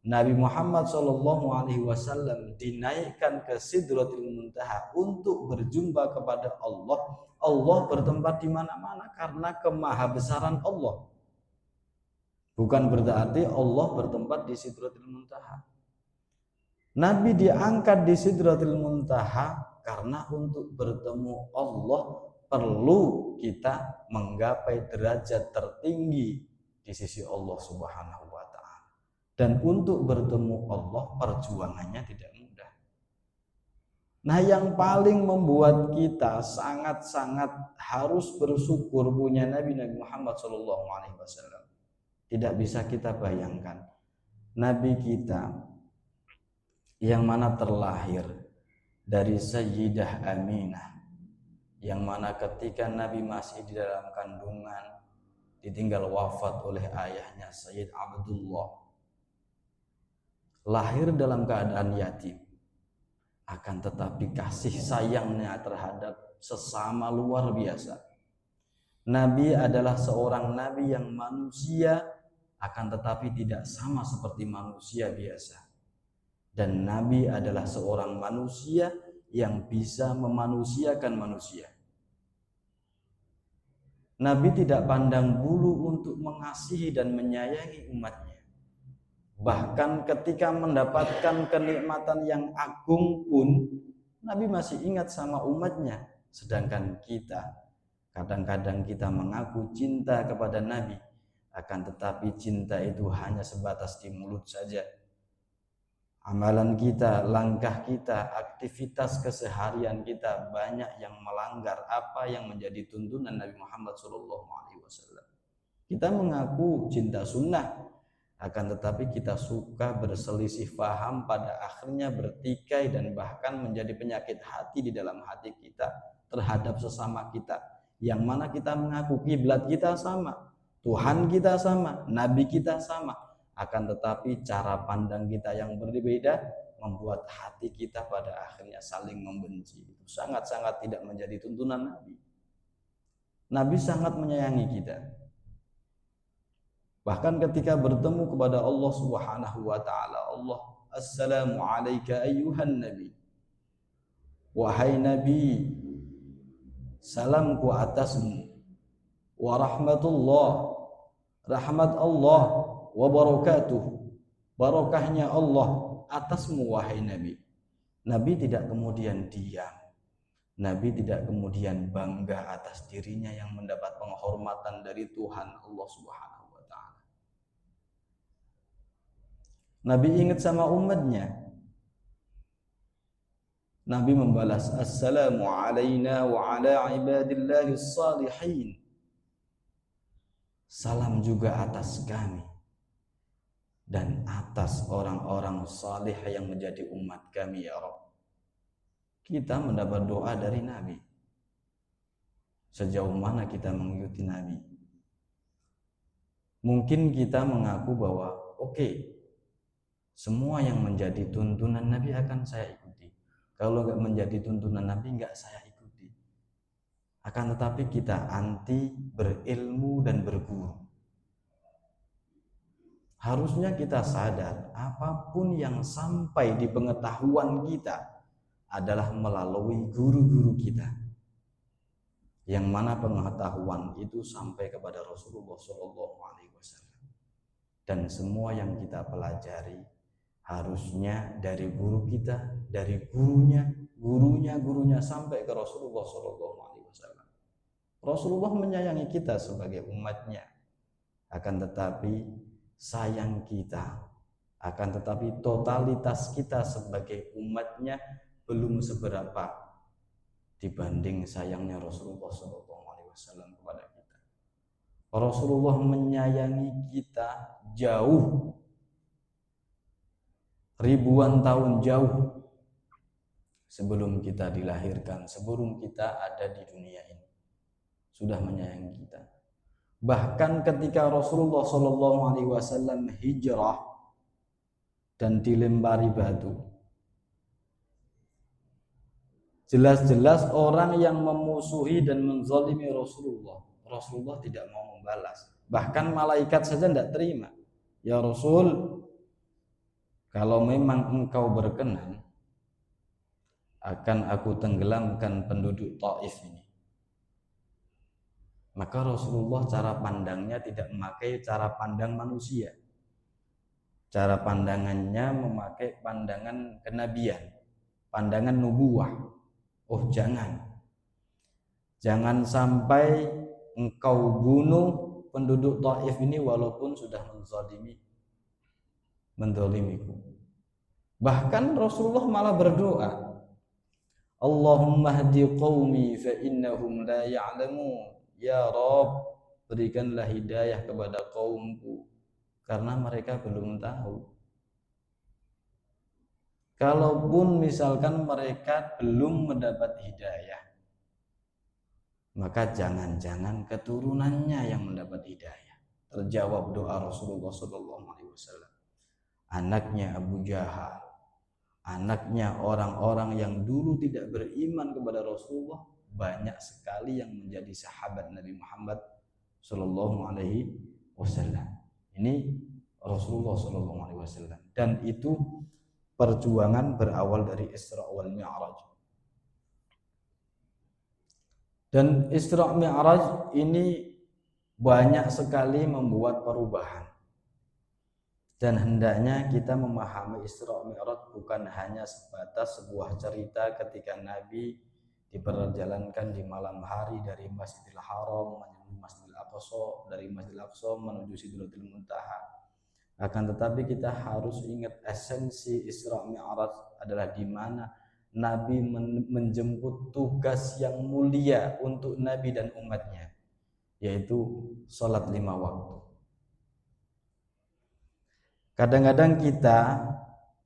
Nabi Muhammad SAW dinaikkan ke Sidratil Muntaha untuk berjumpa kepada Allah. Allah bertempat di mana-mana karena kemahabesaran Allah. Bukan berarti Allah bertempat di Sidratil Muntaha. Nabi diangkat di Sidratil Muntaha karena untuk bertemu Allah perlu kita menggapai derajat tertinggi di sisi Allah Subhanahu wa taala. Dan untuk bertemu Allah perjuangannya tidak mudah. Nah, yang paling membuat kita sangat-sangat harus bersyukur punya Nabi Muhammad SAW. Tidak bisa kita bayangkan Nabi kita yang mana terlahir dari Sayyidah Aminah, yang mana ketika Nabi masih di dalam kandungan ditinggal wafat oleh ayahnya Sayyid Abdullah, lahir dalam keadaan yatim, akan tetapi kasih sayangnya terhadap sesama luar biasa. Nabi adalah seorang nabi yang manusia, akan tetapi tidak sama seperti manusia biasa. Dan Nabi adalah seorang manusia yang bisa memanusiakan manusia. Nabi tidak pandang bulu untuk mengasihi dan menyayangi umatnya. Bahkan ketika mendapatkan kenikmatan yang agung pun, Nabi masih ingat sama umatnya. Sedangkan kita, kadang-kadang kita mengaku cinta kepada Nabi, akan tetapi cinta itu hanya sebatas di mulut saja. Amalan kita, langkah kita, aktivitas keseharian kita banyak yang melanggar apa yang menjadi tuntunan Nabi Muhammad SAW. Kita mengaku cinta sunnah, akan tetapi kita suka berselisih paham, pada akhirnya bertikai dan bahkan menjadi penyakit hati di dalam hati kita terhadap sesama kita. Yang mana kita mengaku kiblat kita sama, Tuhan kita sama, Nabi kita sama, akan tetapi cara pandang kita yang berbeda membuat hati kita pada akhirnya saling membenci. Itu sangat-sangat tidak menjadi tuntunan Nabi. Nabi sangat menyayangi kita. Bahkan ketika bertemu kepada Allah Subhanahu wa taala, Allah, "Assalamu alayka ayyuhan nabi." Wahai Nabi, salamku atasmu. Wa rahmatullah, rahmat Allah, wa barakatuh, barakahnya Allah atasmu wahai Nabi. Nabi tidak kemudian diam. Nabi tidak kemudian bangga atas dirinya yang mendapat penghormatan dari Tuhan Allah Subhanahu wa taala. Nabi ingat sama umatnya. Nabi membalas, "Assalamu alayna wa ala ibadillahis salihin." Salam juga atas kami dan atas orang-orang salih yang menjadi umat kami ya Rabb. Kita mendapat doa dari Nabi. Sejauh mana kita mengikuti Nabi? Mungkin kita mengaku bahwa oke, semua yang menjadi tuntunan Nabi akan saya ikuti. Kalau nggak menjadi tuntunan Nabi nggak saya ikuti. Akan tetapi kita anti berilmu dan berguru. Harusnya kita sadar apapun yang sampai di pengetahuan kita adalah melalui guru-guru kita, yang mana pengetahuan itu sampai kepada Rasulullah SAW. Dan semua yang kita pelajari harusnya dari guru kita, dari gurunya sampai ke Rasulullah SAW. Rasulullah menyayangi kita sebagai umatnya, akan tetapi sayang kita, akan tetapi totalitas kita sebagai umatnya belum seberapa dibanding sayangnya Rasulullah SAW kepada kita. Rasulullah menyayangi kita jauh, ribuan tahun jauh sebelum kita dilahirkan, sebelum kita ada di dunia ini, sudah menyayangi kita. Bahkan ketika Rasulullah SAW hijrah dan dilempari batu, jelas-jelas orang yang memusuhi dan menzalimi Rasulullah tidak mau membalas. Bahkan malaikat saja tidak terima. Ya Rasul, kalau memang engkau berkenan, akan aku tenggelamkan penduduk Taif ini. Maka Rasulullah cara pandangnya tidak memakai cara pandang manusia. cara pandangannya memakai pandangan kenabian, pandangan nubuwah. Oh jangan sampai engkau bunuh penduduk Taif ini walaupun sudah menzalimiku. Bahkan Rasulullah malah berdoa, Allahumma hdi qaumi fa innahum la ya'lamun. Ya Rabb, berikanlah hidayah kepada kaumku karena mereka belum tahu. Kalaupun misalkan mereka belum mendapat hidayah, maka jangan-jangan keturunannya yang mendapat hidayah. Terjawab doa Rasulullah SAW. Anaknya Abu Jahal, anaknya orang-orang yang dulu tidak beriman kepada Rasulullah, banyak sekali yang menjadi sahabat Nabi Muhammad SAW. Ini Rasulullah SAW, dan itu perjuangan berawal dari Isra wal Mi'raj. Dan Isra Mi'raj ini banyak sekali membuat perubahan. Dan hendaknya kita memahami Isra Mi'raj bukan hanya sebatas sebuah cerita ketika Nabi diperjalankan di malam hari dari Masjidil Haram menuju Masjidil Aqsa, dari Masjidil Aqsa menuju Sidratul Muntaha. Akan tetapi kita harus ingat esensi Isra Mi'raj adalah di mana Nabi menjemput tugas yang mulia untuk Nabi dan umatnya, yaitu sholat 5 waktu. Kadang-kadang kita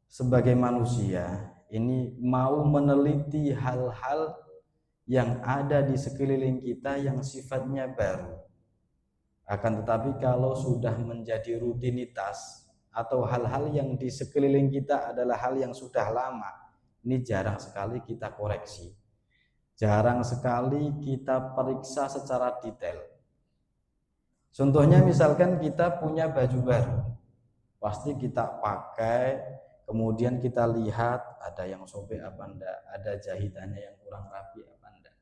sebagai manusia ini mau meneliti hal-hal yang ada di sekeliling kita yang sifatnya baru. Akan tetapi kalau sudah menjadi rutinitas atau hal-hal yang di sekeliling kita adalah hal yang sudah lama, ini jarang sekali kita koreksi. Jarang sekali kita periksa secara detail. Contohnya misalkan kita punya baju baru, pasti kita pakai, kemudian kita lihat ada yang sobek apa enggak, ada jahitannya yang kurang rapi apa enggak.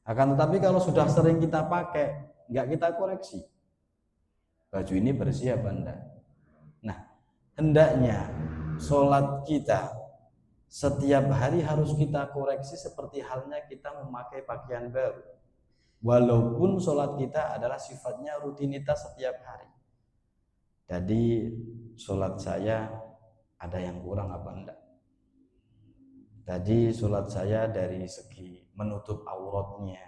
Akan tetapi kalau sudah sering kita pakai, enggak kita koreksi, baju ini bersih apa enggak. Nah, hendaknya sholat kita setiap hari harus kita koreksi seperti halnya kita memakai pakaian baru, walaupun sholat kita adalah sifatnya rutinitas setiap hari. Jadi sholat saya ada yang kurang apa enggak? Tadi sholat saya dari segi menutup auratnya,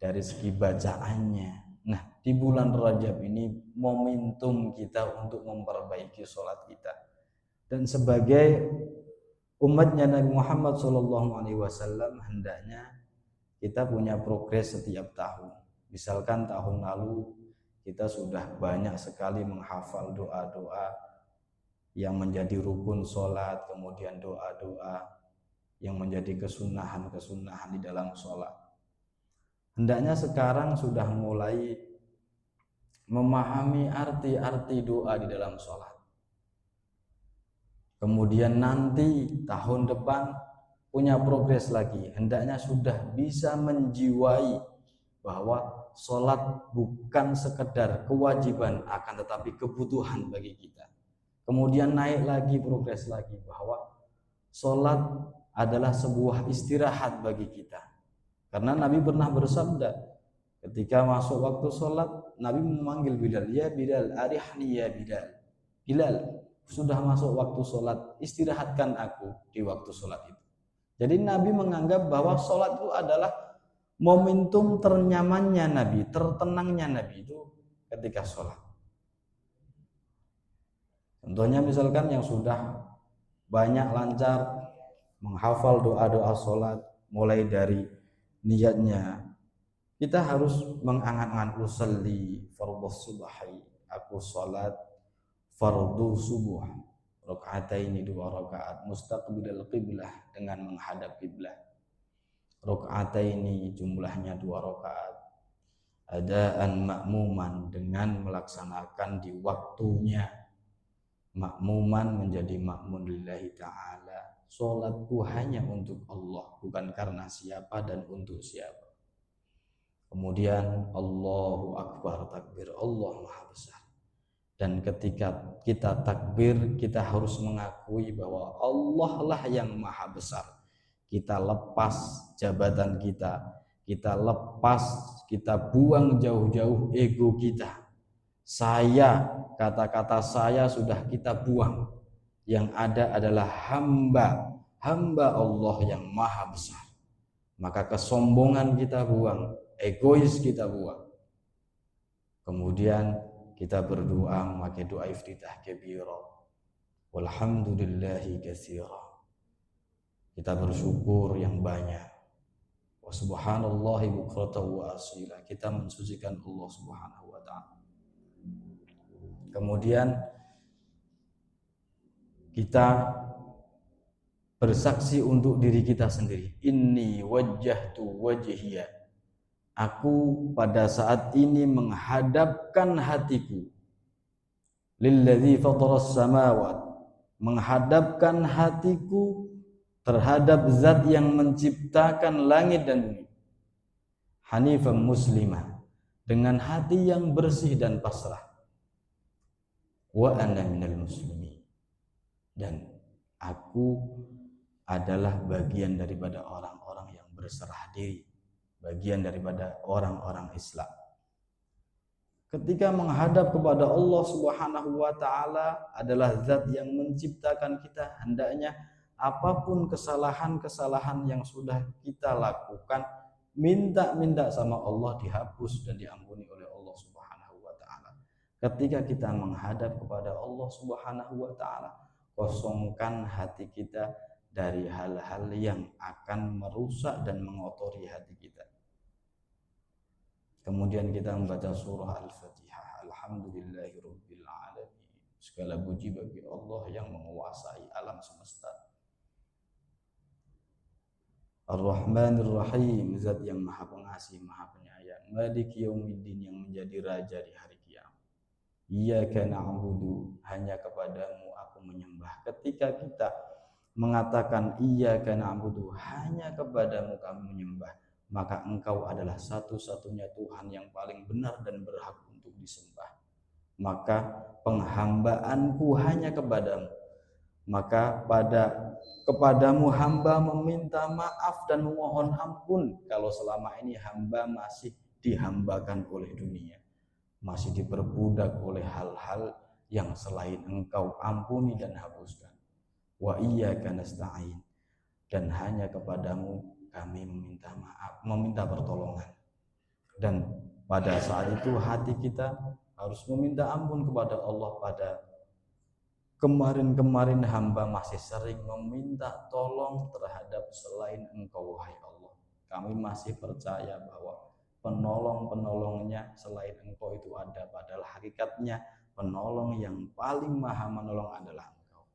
dari segi bacaannya. Nah, di bulan Rajab ini momentum kita untuk memperbaiki sholat kita. Dan sebagai umatnya Nabi Muhammad SAW, hendaknya kita punya progres setiap tahun. Misalkan tahun lalu kita sudah banyak sekali menghafal doa-doa yang menjadi rukun sholat, kemudian doa-doa yang menjadi kesunahan-kesunahan di dalam sholat. Hendaknya sekarang sudah mulai memahami arti-arti doa di dalam sholat. Kemudian nanti tahun depan punya progres lagi, hendaknya sudah bisa menjiwai bahwa sholat bukan sekedar kewajiban, akan tetapi kebutuhan bagi kita. Kemudian naik lagi, progres lagi, bahwa sholat adalah sebuah istirahat bagi kita. Karena Nabi pernah bersabda, ketika masuk waktu sholat, Nabi memanggil Bilal, ya Bilal, arihni ya Bilal. Bilal, sudah masuk waktu sholat, istirahatkan aku di waktu sholat itu. Jadi Nabi menganggap bahwa sholat itu adalah momentum ternyamannya Nabi, tertenangnya Nabi itu ketika sholat. Contohnya misalkan yang sudah banyak lancar menghafal doa-doa sholat, mulai dari niatnya, kita harus mengangan-angan usolli fardhus subhi, aku sholat fardu subuh, rakaataini 2 rakaat mustaqbilal qiblah dengan menghadap kiblat. Rakaataini jumlahnya 2 rakaat, adaan makmuman dengan melaksanakan di waktunya. Makmuman menjadi makmun lillahi ta'ala, sholatku hanya untuk Allah, bukan karena siapa dan untuk siapa. Kemudian Allahu Akbar, takbir, Allah Maha Besar. Dan ketika kita takbir, kita harus mengakui bahwa Allah lah yang maha besar. Kita lepas jabatan kita lepas, kita buang jauh-jauh ego kita. Saya, kata-kata saya sudah kita buang. Yang ada adalah hamba Allah yang maha besar. Maka kesombongan kita buang, egois kita buang. Kemudian kita berdoa memakai doa iftitah kabira. Walhamdulillahi katsira. Kita bersyukur yang banyak. Wa subhanallahi bukratan wa asila. Kita mensucikan Allah Subhanahu wa taala. Kemudian kita bersaksi untuk diri kita sendiri. Inni wajjahtu wajhiya. Aku pada saat ini menghadapkan hatiku lilladzi fataras samawat, menghadapkan hatiku terhadap zat yang menciptakan langit dan bumi. Hanifan muslimah, dengan hati yang bersih dan pasrah. Wa ana minal muslimin, dan aku adalah bagian daripada orang-orang yang berserah diri, bagian daripada orang-orang Islam. Ketika menghadap kepada Allah Subhanahu wa taala adalah zat yang menciptakan kita, hendaknya apapun kesalahan-kesalahan yang sudah kita lakukan, minta sama Allah dihapus dan diampuni oleh Allah Subhanahu wa taala. Ketika kita menghadap kepada Allah Subhanahu wa taala, kosongkan hati kita dari hal-hal yang akan merusak dan mengotori hati kita. Kemudian kita membaca surah Al-Fatihah. Alhamdulillahirabbil alamin. Segala puji bagi Allah yang menguasai alam semesta. Ar-Rahmanir Rahim, zat yang maha pengasih, maha penyayang. Maliki yaumiddin, yang menjadi raja di hari kiamat. Iyyaka na'budu, hanya kepadamu aku menyembah. Ketika kita mengatakan iyyaka na'budu, hanya kepadamu kami menyembah, maka engkau adalah satu-satunya Tuhan yang paling benar dan berhak untuk disembah. Maka penghambaanku hanya kepadamu. Maka kepadamu hamba meminta maaf dan memohon ampun kalau selama ini hamba masih dihambakan oleh dunia, masih diperbudak oleh hal-hal yang selain engkau ampuni dan hapuskan. Wa iyyaka nasta'in, dan hanya kepadamu kami meminta maaf, meminta pertolongan. Dan pada saat itu hati kita harus meminta ampun kepada Allah. Pada kemarin-kemarin hamba masih sering meminta tolong terhadap selain engkau, wahai Allah. Kami masih percaya bahwa penolong-penolongnya selain engkau itu ada, padahal hakikatnya penolong yang paling maha menolong adalah engkau.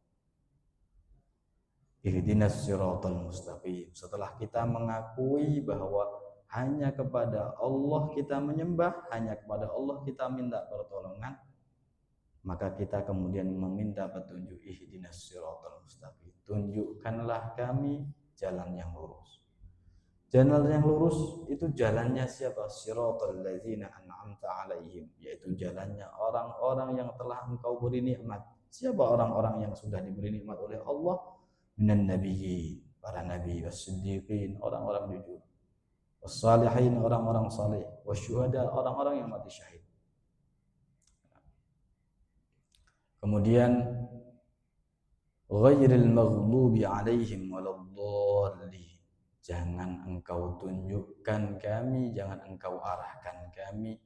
Ihdinas siratal mustaqim. Setelah kita mengakui bahwa hanya kepada Allah kita menyembah, hanya kepada Allah kita minta pertolongan, maka kita kemudian meminta petunjuk. Ihdinas siratal mustaqim, tunjukkanlah kami jalan yang lurus. Jalan yang lurus itu jalannya siapa? Siratal ladzina an'amta alaihim, yaitu jalannya orang-orang yang telah engkau beri nikmat. Siapa orang-orang yang sudah diberi nikmat oleh Allah? Minan nabiyyin, para nabi, was-siddiqin, orang-orang jujur, was-salihin, orang-orang saleh, wasyuhada, orang-orang yang mati syahid. Kemudian ghairil maghdubi alaihim waladdallin, jangan engkau tunjukkan kami, jangan engkau arahkan kami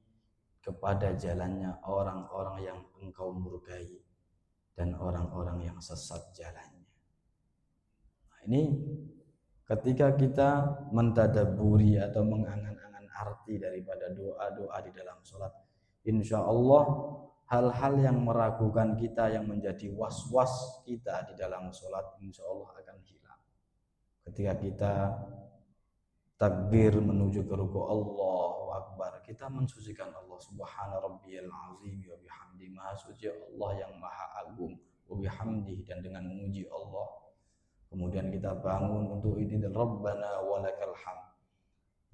kepada jalannya orang-orang yang engkau murkai dan orang-orang yang sesat jalannya. Ini ketika kita mentadabburi atau mengangan-angan arti daripada doa-doa di dalam sholat, insya Allah hal-hal yang meragukan kita, yang menjadi was-was kita di dalam sholat, insya Allah akan hilang. Ketika kita takbir menuju ke ruku, Allahu Akbar, kita mensucikan Allah. Subhana rabbiyal azim wa bihamdi, maha suci Allah yang maha agung, wa bihamdi, dan dengan memuji Allah. Kemudian kita bangun untuk ini, Rabbana walakal hamd,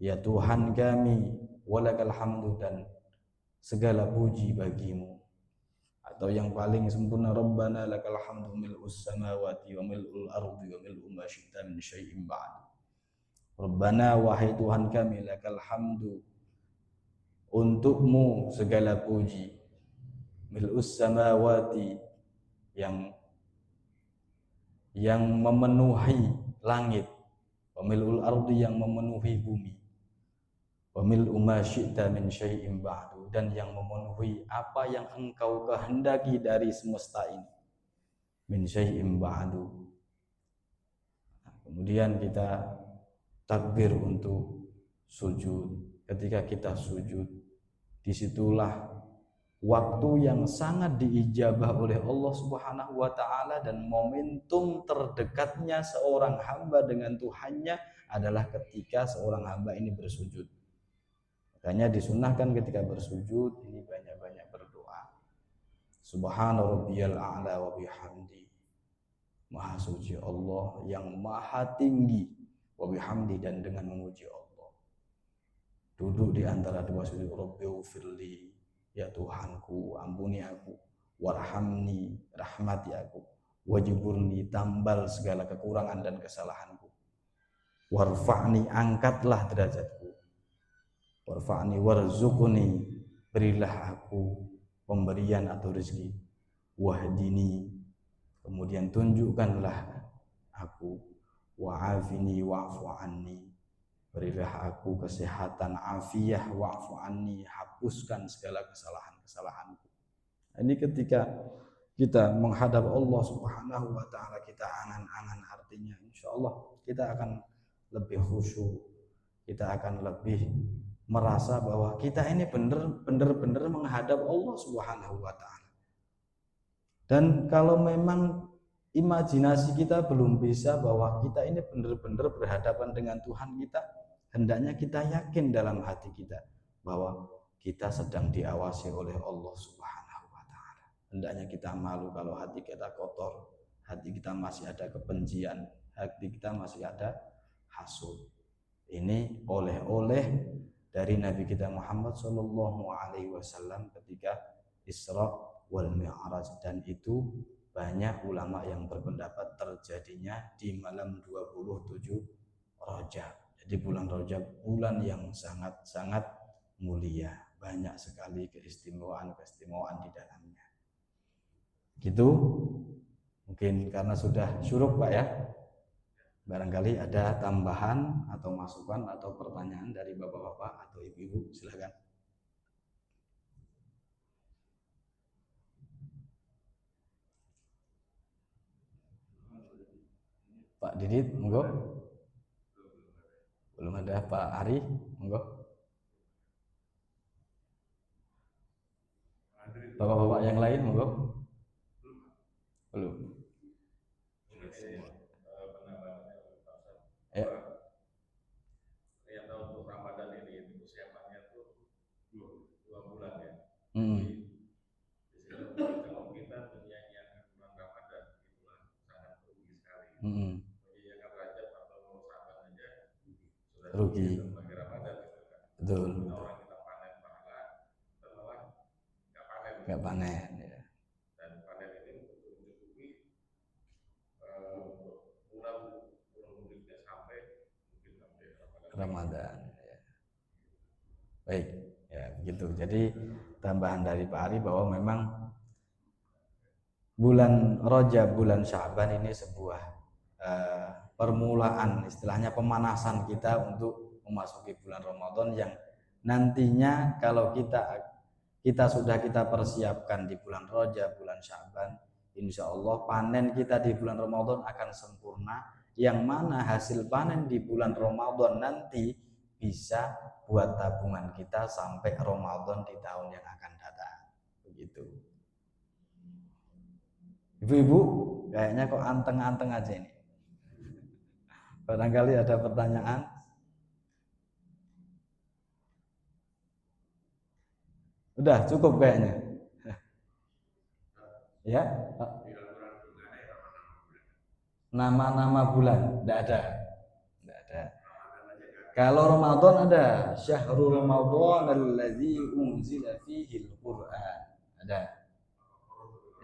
ya Tuhan kami, walakal hamdu, dan segala puji bagimu. atau yang paling sempurna, Rabbana lakal hamdu mil'us samawati wa mil'ul ardi wa mil'u ma syi'ta min syai'in ba'd. Rabbana, wahai Tuhan kami, lakal hamdu, untukmu segala puji, mil'us samawati, yang memenuhi langit, wa mil'ul ardi, yang memenuhi bumi, wa mil'u ma syi'ta min syai'in ba'du, dan yang memenuhi apa yang engkau kehendaki dari semesta ini, min syai'in ba'du. Kemudian kita takbir untuk sujud. Ketika kita sujud, disitulah waktu yang sangat diijabah oleh Allah Subhanahu wa ta'ala, dan momentum terdekatnya seorang hamba dengan Tuhannya adalah ketika seorang hamba ini bersujud. Makanya disunahkan ketika bersujud ini banyak-banyak berdoa. Subhana rabbiyal a'la wa bihamdi. Maha suci Allah yang maha tinggi, wa bihamdi, dan dengan memuji Allah. Duduk di antara dua sujud, Rabbighfirli, ya Tuhanku, ampuni aku, warhamni, rahmati aku, wajiburni, tambal segala kekurangan dan kesalahanku, warfa'ni, angkatlah derajatku, warfa'ni warzuqni, berilah aku pemberian atau rezeki, wahdini, kemudian tunjukkanlah aku, wa'afini wa'fu anni, berilah aku kesehatan, afiyah, wa'fu anni, hapuskan segala kesalahan-kesalahanku. Ini ketika kita menghadap Allah Subhanahu wa ta'ala, kita angan-angan, artinya insya Allah kita akan lebih khusyuk, kita akan lebih merasa bahwa kita ini benar-benar menghadap Allah Subhanahu wa ta'ala. Dan kalau memang imajinasi kita belum bisa bahwa kita ini benar-benar berhadapan dengan Tuhan kita, hendaknya kita yakin dalam hati kita bahwa kita sedang diawasi oleh Allah Subhanahu wa ta'ala. Hendaknya kita malu kalau hati kita kotor, hati kita masih ada kebencian, hati kita masih ada hasud. Ini oleh-oleh dari Nabi kita Muhammad SAW ketika Isra wal Mi'raj, dan itu banyak ulama yang berpendapat terjadinya di malam 27 Rajab. Jadi bulan Rajab bulan yang sangat-sangat mulia, banyak sekali keistimewaan-keistimewaan di dalamnya. Gitu. Mungkin karena sudah syuruk Pak ya. Barangkali ada tambahan atau masukan atau pertanyaan dari Bapak-bapak atau Ibu-ibu, silakan. Pak Didit, monggo. Belum ada. Pak Ari, monggo. Bapak-bapak yang lain, monggo. Belum. Ya. Ternyata untuk Ramadan ini persiapannya tuh 2 bulan ya. Kalau kita menyanyiakan bulan Ramadan itulah sangat rugi sekali. Menyanyiakan Rajab atau Syaban aja sudah rugi. Bagi Ramadan gitu kan. Betul. Orang kita panen pahala, malah nggak panen. Ya. Dan panen ini untuk mencukupi bulan mudiknya sampai Ramadan. Ya. Baik, ya begitu. Jadi tambahan dari Pak Ari bahwa memang bulan Rajab, bulan Syaban ini sebuah permulaan, istilahnya pemanasan kita untuk memasuki bulan Ramadan yang nantinya kalau kita sudah persiapkan di bulan Rajab, bulan Syaban, insya Allah panen kita di bulan Ramadan akan sempurna, yang mana hasil panen di bulan Ramadan nanti bisa buat tabungan kita sampai Ramadan di tahun yang akan datang. Begitu. Ibu-ibu, kayaknya kok anteng-anteng aja ini. Barangkali ada pertanyaan? Udah cukup kayaknya. Ya? Nama-nama bulan? Tidak ada. Kalau Ramadan ada, Syahrul Ramadan alladzi unzila fihi al-Qur'an. Ada.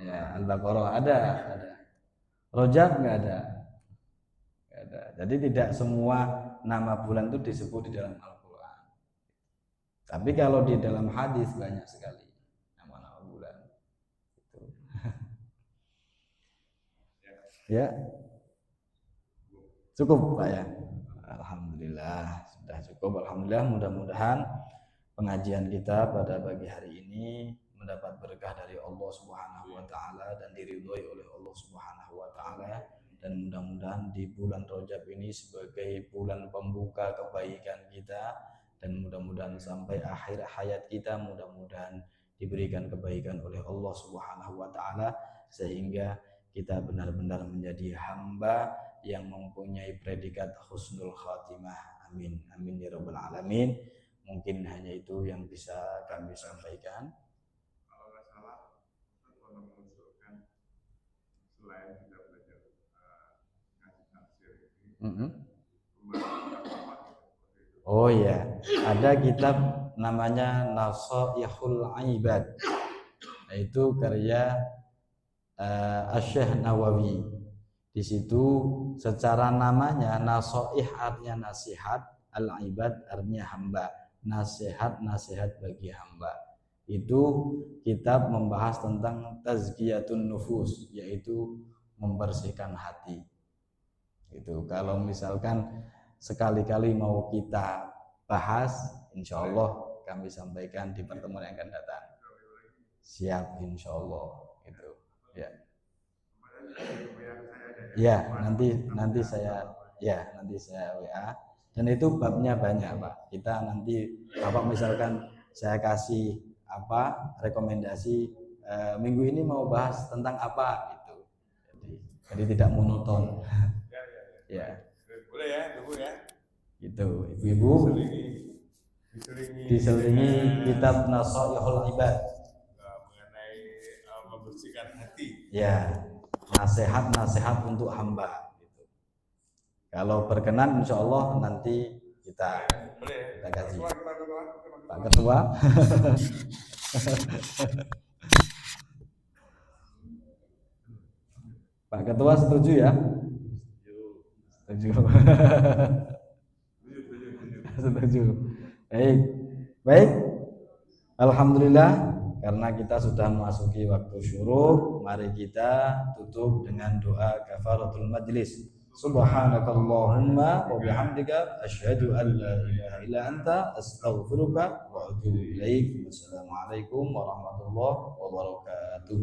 Ya, Al-Baqarah ada. Rajab nggak ada. Nggak ada. Jadi tidak semua nama bulan itu disebut di dalam Al-Quran. Tapi kalau di dalam hadis banyak sekali nama-nama bulan. Gitu. Ya, cukup Pak ya. Alhamdulillah sudah cukup. Alhamdulillah, mudah-mudahan pengajian kita pada pagi hari ini mendapat berkah dari Allah Subhanahu wa taala dan diridhoi oleh Allah Subhanahu wa taala, dan mudah-mudahan di bulan Rajab ini sebagai bulan pembuka kebaikan kita, dan mudah-mudahan sampai akhir hayat kita mudah-mudahan diberikan kebaikan oleh Allah Subhanahu wa taala, sehingga kita benar-benar menjadi hamba yang mempunyai predikat husnul khatimah. Amin amin ya rabbal alamin. Mungkin hanya itu yang bisa kami sampaikan. Kalau nggak salah, kalau mengusulkan selain kita belajar ngaji tafsir ini, oh ya, ada kitab namanya Nasaihul Ibad, itu karya Asy-Syaikh Nawawi. Di situ secara namanya nasaih artinya nasihat, al-ibad artinya hamba, nasihat bagi hamba. Itu kitab membahas tentang tazkiyatun nufus, yaitu membersihkan hati. Itu kalau misalkan sekali-kali mau kita bahas, insya Allah kami sampaikan di pertemuan yang akan datang. Siap, insya Allah. Itu ya. Ya, nanti saya WA, dan itu babnya banyak Pak. Kita nanti Bapak misalkan saya kasih rekomendasi minggu ini mau bahas tentang apa gitu. Jadi tidak monoton. Ya. Boleh ya, Ibu ya. Gitu, ibu-ibu. Diselingi kitab Nasaihul Ibad mengenai membersihkan hati. Ya, nasihat untuk hamba. Gitu. Kalau berkenan, insya Allah nanti kita kasih. Pak Ketua. Pak Ketua setuju ya? Setuju. Setuju. Baik. Alhamdulillah, karena kita sudah memasuki waktu syuruk, mari kita tutup dengan doa kafaratul majlis. Subhanakallahumma wa bihamdika asyhadu an la ilaha illa anta astaghfiruka wa atubu ilaik. Wassalamualaikum warahmatullahi wabarakatuh.